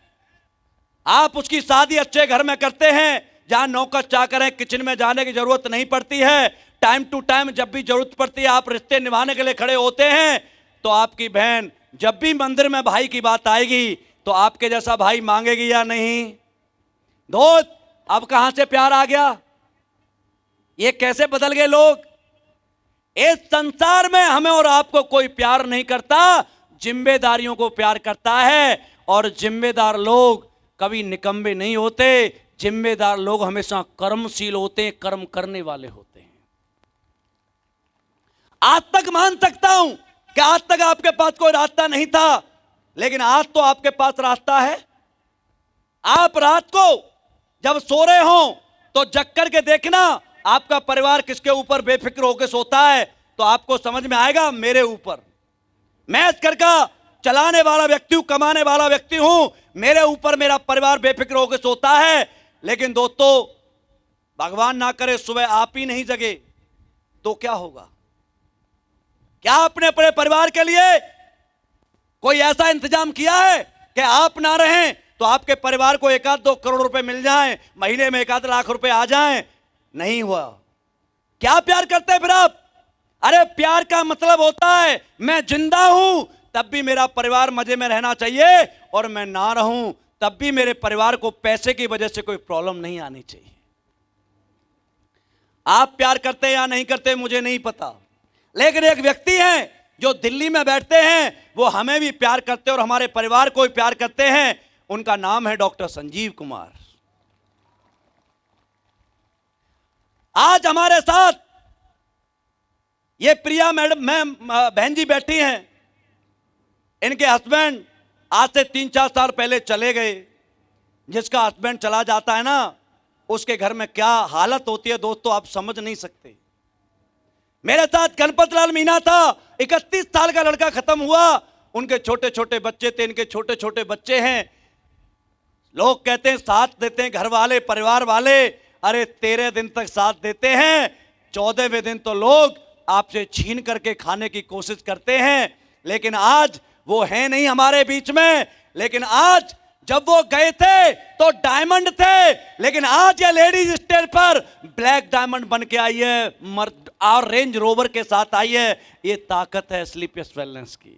आप उसकी शादी अच्छे घर में करते हैं जहां नौकर चाकर है, किचन में जाने की जरूरत नहीं पड़ती है, टाइम टू टाइम जब भी जरूरत पड़ती है आप रिश्ते निभाने के लिए खड़े होते हैं। तो आपकी बहन जब भी मंदिर में भाई की बात आएगी तो आपके जैसा भाई मांगेगी या नहीं? दोस्त अब कहां से प्यार आ गया? ये कैसे बदल गए लोग? इस संसार में हमें और आपको कोई प्यार नहीं करता, जिम्मेदारियों को प्यार करता है। और जिम्मेदार लोग कभी निकम्मे नहीं होते, जिम्मेदार लोग हमेशा कर्मशील होते हैं, कर्म करने वाले होते हैं। आज तक मान सकता हूं कि आज तक आपके पास कोई रास्ता नहीं था, लेकिन आज तो आपके पास रास्ता है। आप रात को जब सो रहे हो तो जग करके देखना आपका परिवार किसके ऊपर बेफिक्र होकर सोता है, तो आपको समझ में आएगा मेरे ऊपर। मैं इस घर का चलाने वाला व्यक्ति हूं, कमाने वाला व्यक्ति हूं, मेरे ऊपर मेरा परिवार बेफिक्र होकर सोता है। लेकिन दोस्तों भगवान ना करे सुबह आप ही नहीं जगे तो क्या होगा? क्या आपने अपने परिवार के लिए कोई ऐसा इंतजाम किया है कि आप ना रहें तो आपके परिवार को 1-2 करोड़ रुपए मिल जाएं, महीने में 1-8 लाख रुपए आ जाएं? नहीं हुआ। क्या प्यार करते हैं फिर आप? अरे प्यार का मतलब होता है मैं जिंदा हूं तब भी मेरा परिवार मजे में रहना चाहिए, और मैं ना रहूं तब भी मेरे परिवार को पैसे की वजह से कोई प्रॉब्लम नहीं आनी चाहिए। आप प्यार करते हैं या नहीं करते मुझे नहीं पता, लेकिन एक व्यक्ति हैं जो दिल्ली में बैठते हैं, वो हमें भी प्यार करते हैं और हमारे परिवार को भी प्यार करते हैं। उनका नाम है डॉक्टर संजीव कुमार। आज हमारे साथ ये प्रिया मैडम बहन जी बैठी हैं, इनके हस्बैंड आज से 3-4 साल पहले चले गए। जिसका हस्बैंड चला जाता है ना, उसके घर में क्या हालत होती है दोस्तों आप समझ नहीं सकते। मेरे साथ गणपत लाल मीना था, 31 साल का लड़का खत्म हुआ, उनके छोटे छोटे बच्चे थे, इनके छोटे छोटे बच्चे हैं। लोग कहते हैं साथ देते हैं घर वाले परिवार वाले, अरे 13 दिन तक साथ देते हैं, 14वें दिन तो लोग आपसे छीन करके खाने की कोशिश करते हैं। लेकिन आज वो है नहीं हमारे बीच में। लेकिन आज जब वो गए थे तो डायमंड थे, लेकिन आज ये लेडीज स्टेज पर ब्लैक डायमंड बन के आई है, मर्द और रेंज रोवर के साथ आई है। ये ताकत है स्लीपियस वेलनेस की।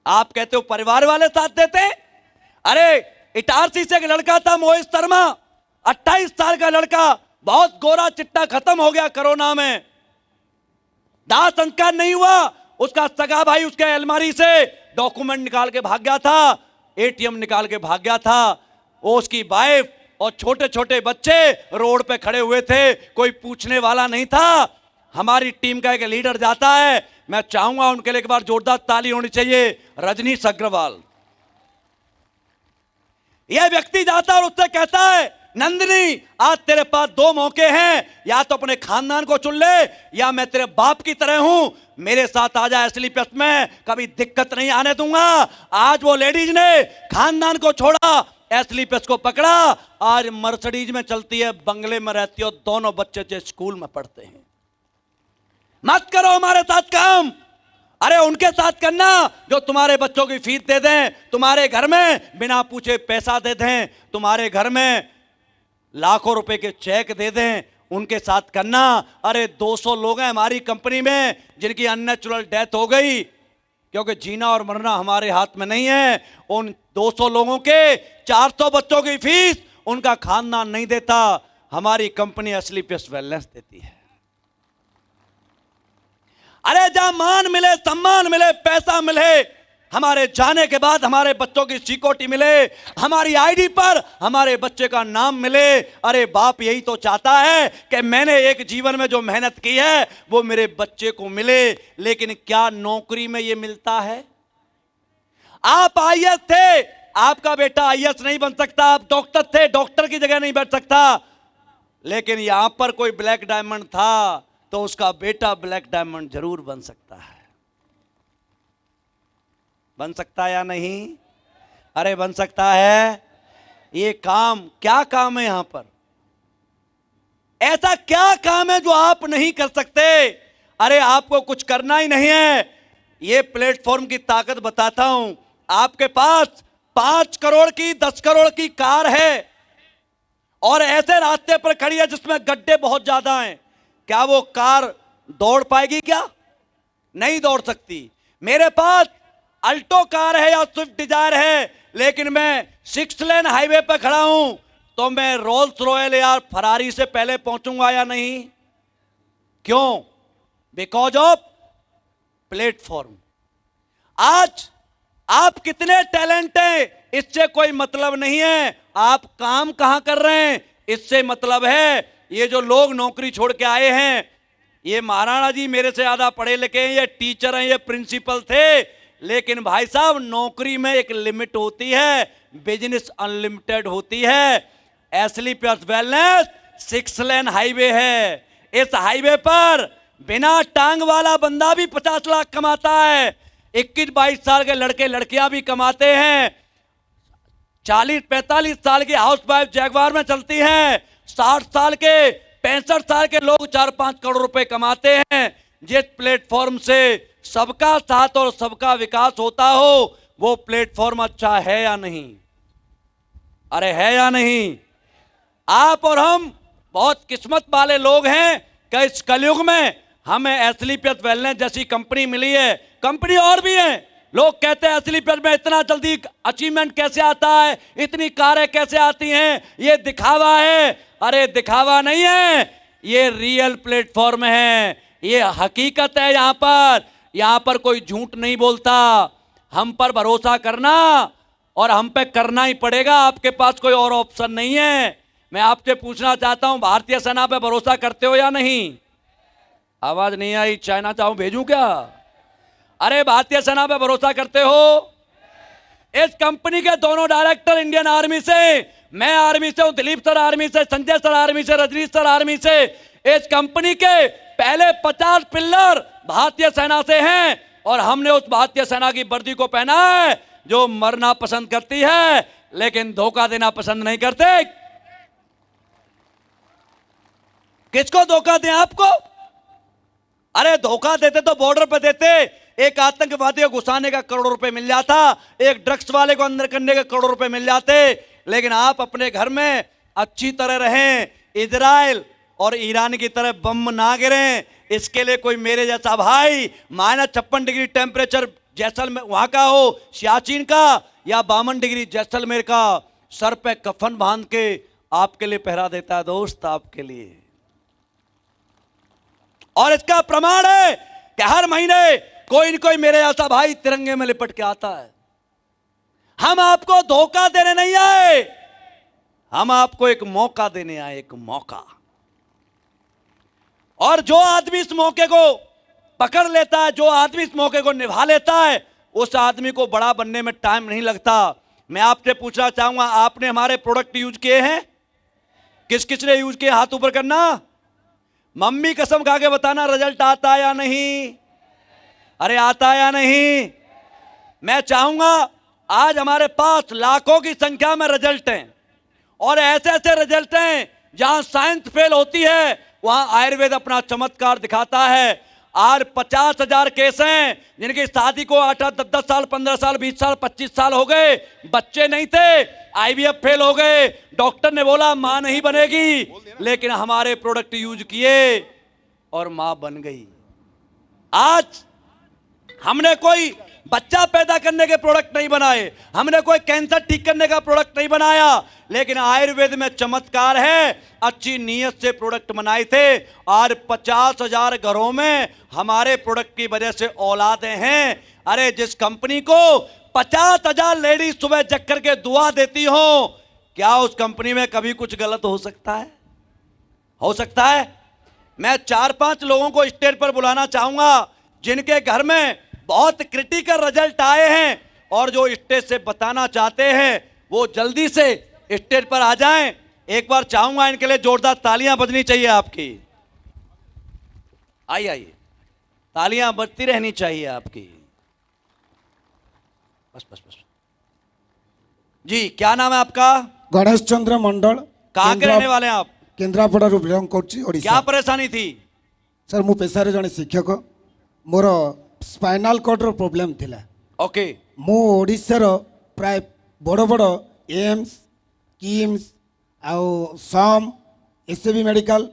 आप कहते हो परिवार वाले साथ देते हैं, अरे इटारसी से एक लड़का था मोहित शर्मा, 28 साल का लड़का, बहुत गोरा चिट्टा, खत्म हो गया कोरोना में, दाह संस्कार नहीं हुआ। उसका सगा भाई उसके अलमारी से डॉक्यूमेंट निकाल के भाग गया था, एटीएम निकाल के भाग गया था। वो उसकी वाइफ और छोटे छोटे बच्चे रोड पे खड़े हुए थे, कोई पूछने वाला नहीं था। हमारी टीम का एक लीडर जाता है, मैं चाहूंगा उनके लिए एक बार जोरदार ताली होनी चाहिए, रजनीश अग्रवाल। यह व्यक्ति जाता है और उससे कहता है, नंदिनी आज तेरे पास 2 मौके हैं, या तो अपने खानदान को चुन ले या मैं तेरे बाप की तरह हूं, मेरे साथ आ जा स्लीपियस में, कभी दिक्कत नहीं आने दूंगा। आज वो लेडीज ने खानदान को छोड़ा, स्लीपियस को पकड़ा, आज मर्सिडीज में चलती है, बंगले में रहती है, दोनों बच्चे जो स्कूल में पढ़ते हैं। मत करो हमारे साथ काम, अरे उनके साथ करना जो तुम्हारे बच्चों की फीस दे दें, तुम्हारे घर में बिना पूछे पैसा दे दें, तुम्हारे घर में लाखों रुपए के चेक दे दें, उनके साथ करना। अरे 200 लोग हैं हमारी कंपनी में जिनकी अननेचुरल डेथ हो गई, क्योंकि जीना और मरना हमारे हाथ में नहीं है। उन 200 लोगों के 400 बच्चों की फीस उनका खानदान नहीं देता, हमारी कंपनी स्लीपियस वेलनेस देती है। अरे जहां मान मिले, सम्मान मिले, पैसा मिले, हमारे जाने के बाद हमारे बच्चों की सिक्योरिटी मिले, हमारी आईडी पर हमारे बच्चे का नाम मिले। अरे बाप यही तो चाहता है कि मैंने एक जीवन में जो मेहनत की है वो मेरे बच्चे को मिले। लेकिन क्या नौकरी में ये मिलता है? आप आईएएस थे, आपका बेटा आईएएस नहीं बन सकता। आप डॉक्टर थे, डॉक्टर की जगह नहीं बैठ सकता। लेकिन यहां पर कोई ब्लैक डायमंड था तो उसका बेटा ब्लैक डायमंड जरूर बन सकता है। बन सकता है या नहीं? अरे बन सकता है। ये काम, क्या काम है यहां पर? ऐसा क्या काम है जो आप नहीं कर सकते? अरे आपको कुछ करना ही नहीं है। ये प्लेटफॉर्म की ताकत बताता हूं। आपके पास 5 करोड़ की, 10 करोड़ की कार है और ऐसे रास्ते पर खड़ी है जिसमें गड्ढे बहुत ज्यादा हैं, क्या वो कार दौड़ पाएगी? क्या नहीं दौड़ सकती। मेरे पास अल्टो कार है या स्विफ्ट डिजायर है, लेकिन मैं 6 लेन हाईवे पर खड़ा हूं तो मैं रोल्स रॉयल या फरारी से पहले पहुंचूंगा या नहीं? क्यों? Because of platform. आज आप कितने टैलेंट हैं इससे कोई मतलब नहीं है, आप काम कहां कर रहे हैं इससे मतलब है। ये जो लोग नौकरी छोड़ के आए हैं, ये महाराणा जी मेरे से ज्यादा पढ़े लिखे हैं, ये टीचर हैं, ये प्रिंसिपल थे, लेकिन भाई साहब नौकरी में एक लिमिट होती है, बिजनेस अनलिमिटेड होती है। स्लीपियस वेलनेस 6 लेन हाईवे है। इस हाईवे पर बिना टांग वाला बंदा भी 50 लाख कमाता है, 21-22 साल के लड़के लड़कियां भी कमाते हैं, 40-45 साल की हाउस वाइफ जैगवार में चलती हैं, 60 साल के 65 साल के लोग 4-5 करोड़ रुपए कमाते हैं। जिस प्लेटफॉर्म से सबका साथ और सबका विकास होता हो वो प्लेटफॉर्म अच्छा है या नहीं? अरे है या नहीं? आप और हम बहुत किस्मत वाले लोग हैं कि इस कलयुग में हमें स्लीपियस वेलनेस जैसी कंपनी मिली है। कंपनी और भी है, लोग कहते हैं स्लीपियस में इतना जल्दी अचीवमेंट कैसे आता है, इतनी कारें कैसे आती हैं, ये दिखावा है। अरे दिखावा नहीं है, ये रियल प्लेटफॉर्म है, ये हकीकत है। यहां पर कोई झूठ नहीं बोलता। हम पर भरोसा करना और हम पे करना ही पड़ेगा, आपके पास कोई और ऑप्शन नहीं है। मैं आपसे पूछना चाहता हूं, भारतीय सेना पे भरोसा करते हो या नहीं? आवाज नहीं आई, चाइना चाहूं भेजूं क्या? अरे भारतीय सेना पे भरोसा करते हो? इस कंपनी के दोनों डायरेक्टर इंडियन आर्मी से, मैं आर्मी से हूं, दिलीप सर आर्मी से, संजय सर आर्मी से, रजनीश सर आर्मी से। इस कंपनी के पहले 50 पिल्लर भारतीय सेना से हैं और हमने उस भारतीय सेना की वर्दी को पहना है जो मरना पसंद करती है, लेकिन धोखा देना पसंद नहीं करते। किसको धोखा दें आपको? अरे धोखा देते तो बॉर्डर पे देते, एक आतंकवादी को घुसाने का करोड़ों रुपए मिल जाता, एक ड्रग्स वाले को अंदर करने के करोड़ों रुपए मिल जाते। लेकिन आप अपने घर में अच्छी तरह रहें, इजराइल और ईरान की तरह बम ना गिरें, इसके लिए कोई मेरे जैसा भाई -56 डिग्री टेम्परेचर जैसलमेर वहां का हो, सियाचिन का, या 52 डिग्री जैसलमेर का, सर पे कफन बांध के आपके लिए पहरा देता है दोस्त, आपके लिए। और इसका प्रमाण है कि हर महीने कोई न कोई मेरे जैसा भाई तिरंगे में लिपट के आता है। हम आपको धोखा देने नहीं आए, हम आपको एक मौका देने आए, एक मौका। और जो आदमी इस मौके को पकड़ लेता है, जो आदमी इस मौके को निभा लेता है, उस आदमी को बड़ा बनने में टाइम नहीं लगता। मैं आपसे पूछना चाहूंगा, आपने हमारे प्रोडक्ट यूज किए हैं? किस किस ने यूज किए? हाथ ऊपर करना। मम्मी कसम खा के बताना, रिजल्ट आता है या नहीं? अरे आता है या नहीं? मैं चाहूंगा, आज हमारे पास लाखों की संख्या में रिजल्ट हैं, और ऐसे ऐसे रिजल्ट हैं जहां साइंस फेल होती है वहां आयुर्वेद अपना चमत्कार दिखाता है। आज 50,000 केस हैं जिनकी शादी को 8, 10 साल, 15 साल, 20 साल, 25 साल हो गए, बच्चे नहीं थे, आईवीएफ फेल हो गए, डॉक्टर ने बोला मां नहीं बनेगी, लेकिन हमारे प्रोडक्ट यूज किए और मां बन गई। आज हमने कोई बच्चा पैदा करने के प्रोडक्ट नहीं बनाए, हमने कोई कैंसर ठीक करने का प्रोडक्ट नहीं बनाया, लेकिन आयुर्वेद में चमत्कार है, अच्छी नीयत से प्रोडक्ट बनाए थे। आज 50,000 घरों में हमारे प्रोडक्ट की वजह से औलादें हैं। अरे जिस कंपनी को 50,000 लेडीज सुबह जग करके दुआ देती हो, क्या उस कंपनी में कभी कुछ गलत हो सकता है? हो सकता है? मैं 4-5 लोगों को स्टेज पर बुलाना चाहूंगा जिनके घर में बहुत क्रिटिकल रिजल्ट आए हैं, और जो स्टेज से बताना चाहते हैं वो जल्दी से स्टेज पर आ जाएं। एक बार चाहूंगा इनके लिए जोरदार तालियां बजनी चाहिए आपकी। आइए आइए, तालियां बजती रहनी चाहिए आपकी। बस बस बस जी, क्या नाम है आपका? गणेश चंद्र मंडल। कहाँ के रहने वाले हैं आप? केन्द्रापड़ा बिलंग कर। क्या परेशानी थी? सर मु पेशारे जने शिक्षक, मोर स्पाइनाल कॉर्ड रो प्रॉब्लम थिला। ओके। मु ओडिसा रो प्राय बड़ बड़ एम्स, किम्स आउ सम एसबी मेडिकल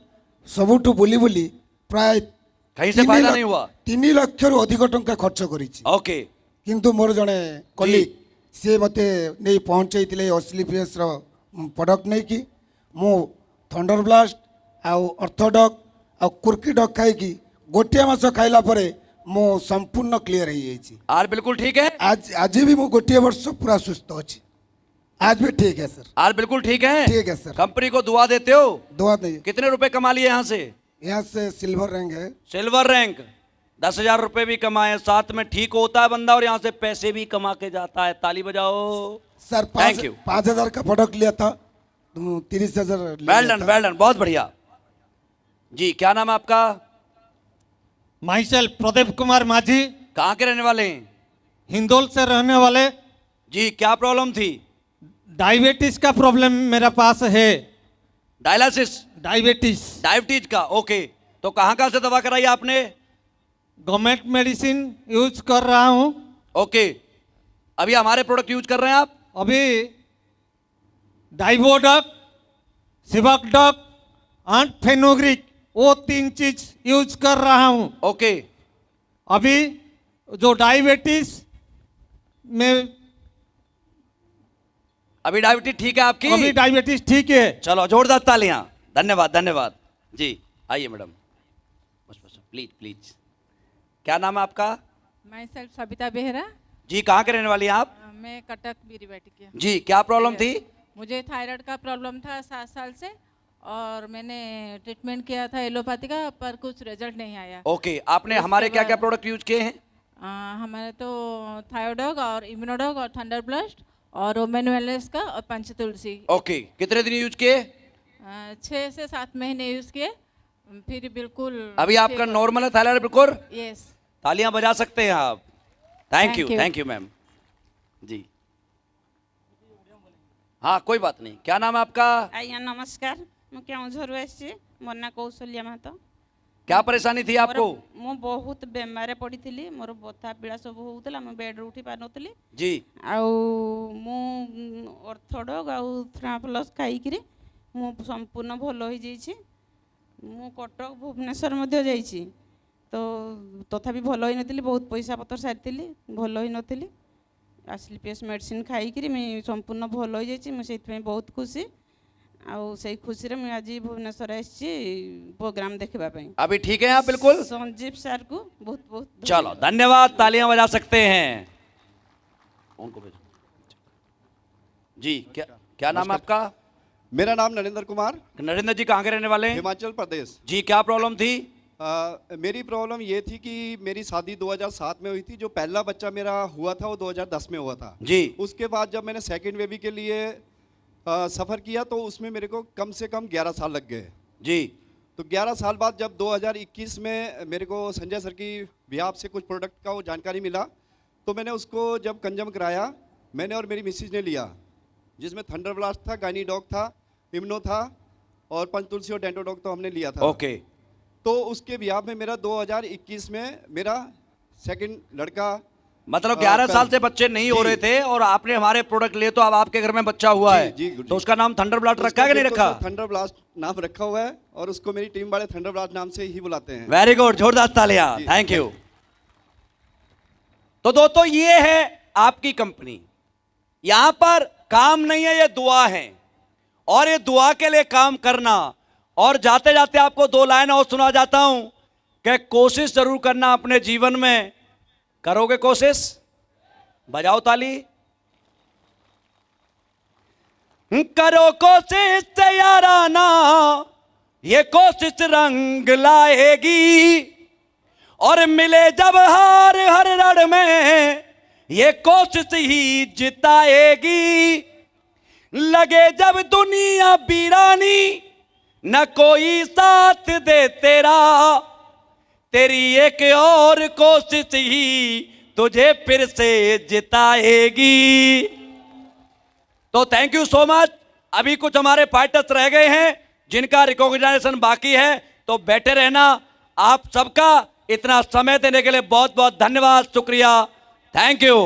सबुठु बुली बुली प्राय कहीं से फायदा नहीं हुआ? 3 लाख रु अधिक टंका खर्च करिछि। ओके। किंतु मोर जने कलीग से मते नहीं पहुंचैतिले ऑस्लिपियस रो प्रोडक्ट नहीं कि मु थंडर ब्लास्ट आउ ऑर्थोडॉक आउ कुर्की डॉक खाई कि गोटे मास खाइला परे मो संपूर्ण क्लियर हो जाइए। आज बिल्कुल ठीक है? आज भी मु गोटे वर्ष पूरा सुस्थ अच्छी, आज भी ठीक है सर। आज बिल्कुल ठीक है? ठीक है सर। कंपनी को दुआ देते हो? दुआ नहीं। कितने रुपए कमा लिए यहाँ से? यहाँ से सिल्वर रैंक है। सिल्वर रैंक 10,000 रुपए भी कमाए, साथ में ठीक होता है बंदा, और यहाँ से पैसे भी कमा के जाता है। ताली बजाओ सर। Thank you. 5,000 का प्रोडक्ट लिया था, 30,000। वेल डन, वेल डन, बहुत बढ़िया जी। क्या नाम है आपका? माई सेल्फ प्रदीप कुमार माझी। कहाँ के रहने वाले हैं? हिंदोल से रहने वाले। जी, क्या प्रॉब्लम थी? डायबिटीज का प्रॉब्लम मेरा पास है। डायलिसिस? डायबिटीज का। ओके, तो कहाँ से दवा कराई आपने? गवर्नमेंट मेडिसिन यूज कर रहा हूँ। ओके, अभी हमारे प्रोडक्ट यूज कर रहे हैं आप? अभी डाइवोडक, सिवकडक एंड फेनोग्रिक, वो 3 चीज यूज कर रहा हूँ। ओके। अभी जो डायबिटीज में, अभी डायबिटीज ठीक है आपकी? अभी डायबिटीज ठीक है। चलो जोरदार तालियां। धन्यवाद धन्यवाद जी। आइए मैडम, बस बस प्लीज प्लीज। क्या नाम है आपका? मैं सेल्फ सबिता बेहरा। जी, कहाँ के रहने वाली हैं आप? मैं कटक बीरीबेटी की। जी, क्या प्रॉब्लम थी? मुझे थायराइड का प्रॉब्लम था 7 साल से, और मैंने ट्रीटमेंट किया था एलोपैथी का, पर कुछ रिजल्ट नहीं आया। ओके, आपने हमारे क्या क्या प्रोडक्ट यूज किए हैं? हमारे तो थायोडॉग और इम्यूनोडॉग और थंडर ब्लास्ट और रोमन वेलनेस का और पंचतुलसी। ओके, कितने दिन यूज किए? 6 से 7 महीने यूज किए, फिर बिल्कुल। अभी आपका नॉर्मल है थायराइड बिल्कुल? यस। तालियां बजा सकते हैं आप। Thank you Thank you. Thank you ma'am ji. हाँ कोई बात नहीं, क्या नाम है आपका? आज्ञा नमस्कार मु केउझर आसी मोर ना कौशल्या महतो क्या परेशानी थी आपको? मु बहुत बेमार पड़ी थी मोर बथा पीड़ा सब होउतला मु बेड उठी पार नथली जी आउ मु ऑर्थोडॉग आउ थ्राप्लस खाई किरी मु संपूर्ण भलो हो जाइछि मु कटक भुवनेश्वर मध्य जाइछि तो तथापि भलो होई नथली बहुत पैसा पत्र सारिथिली भलो होई नथली आस्लीपियस मेडिसिन खाई किरी मैं संपूर्ण भलो हो जाइछि मु सेति बहुत खुशी आउ से खुशी रे मैं आज भुवनेश्वर आसी प्रोग्राम देखबा पई। अभी ठीक है आप बिल्कुल? संजीव सर को बहुत बहुत चलो धन्यवाद, तालियां बजा सकते हैं उनको भेजो। जी क्या क्या नाम है आपका? मेरा नाम नरेंद्र कुमार, नरेंद्र जी कहाँ के रहने वाले हैं? हिमाचल प्रदेश। जी क्या प्रॉब्लम थी? मेरी प्रॉब्लम ये थी कि मेरी शादी 2007 में हुई थी। जो पहला बच्चा मेरा हुआ था वो 2010 में हुआ था जी। उसके बाद जब मैंने सेकंड बेबी के लिए सफ़र किया तो उसमें मेरे को कम से कम 11 साल लग गए जी। तो 11 साल बाद जब 2021 में मेरे को संजय सर की बिहाफ से कुछ प्रोडक्ट का वो जानकारी मिला तो मैंने उसको जब कंज्यूम कराया, मैंने और मेरी मिसेज ने लिया, जिसमें थंडर ब्लास्ट था, गायनी डॉग था, इम्नो था और पंचतुलसी और डेंटो डॉग तो हमने लिया था। ओके। तो उसके बिहाफ में मेरा 2021 में मेरा सेकंड लड़का, मतलब 11 साल से बच्चे नहीं हो रहे थे और आपने हमारे प्रोडक्ट लिए तो अब आपके घर में बच्चा हुआ है। जी, तो उसका नाम थंडर ब्लास्ट रखा है कि नहीं रखा? थंडर ब्लास्ट नाम रखा हुआ है और उसको मेरी टीम वाले थंडर ब्लास्ट नाम से ही बुलाते हैं। वेरी गुड, जोरदार तालियां, थैंक यू। तो दोस्तों ये है आपकी कंपनी। यहां पर काम नहीं है, ये दुआ है और ये दुआ के लिए काम करना। और जाते जाते आपको 2 लाइन और सुना जाता हूं कि कोशिश जरूर करना अपने जीवन में। करोगे कोशिश? बजाओ ताली। करो कोशिश से याराना, ये कोशिश रंग लाएगी और मिले जब हार हर रण में, ये कोशिश ही जिताएगी। लगे जब दुनिया बीरानी, न कोई साथ दे तेरा, तेरी एक और कोशिश ही तुझे फिर से जिताएगी। तो थैंक यू सो मच। अभी कुछ हमारे फाइटर्स रह गए हैं जिनका रिकॉग्निशन बाकी है, तो बैठे रहना। आप सबका इतना समय देने के लिए बहुत बहुत धन्यवाद, शुक्रिया, थैंक यू।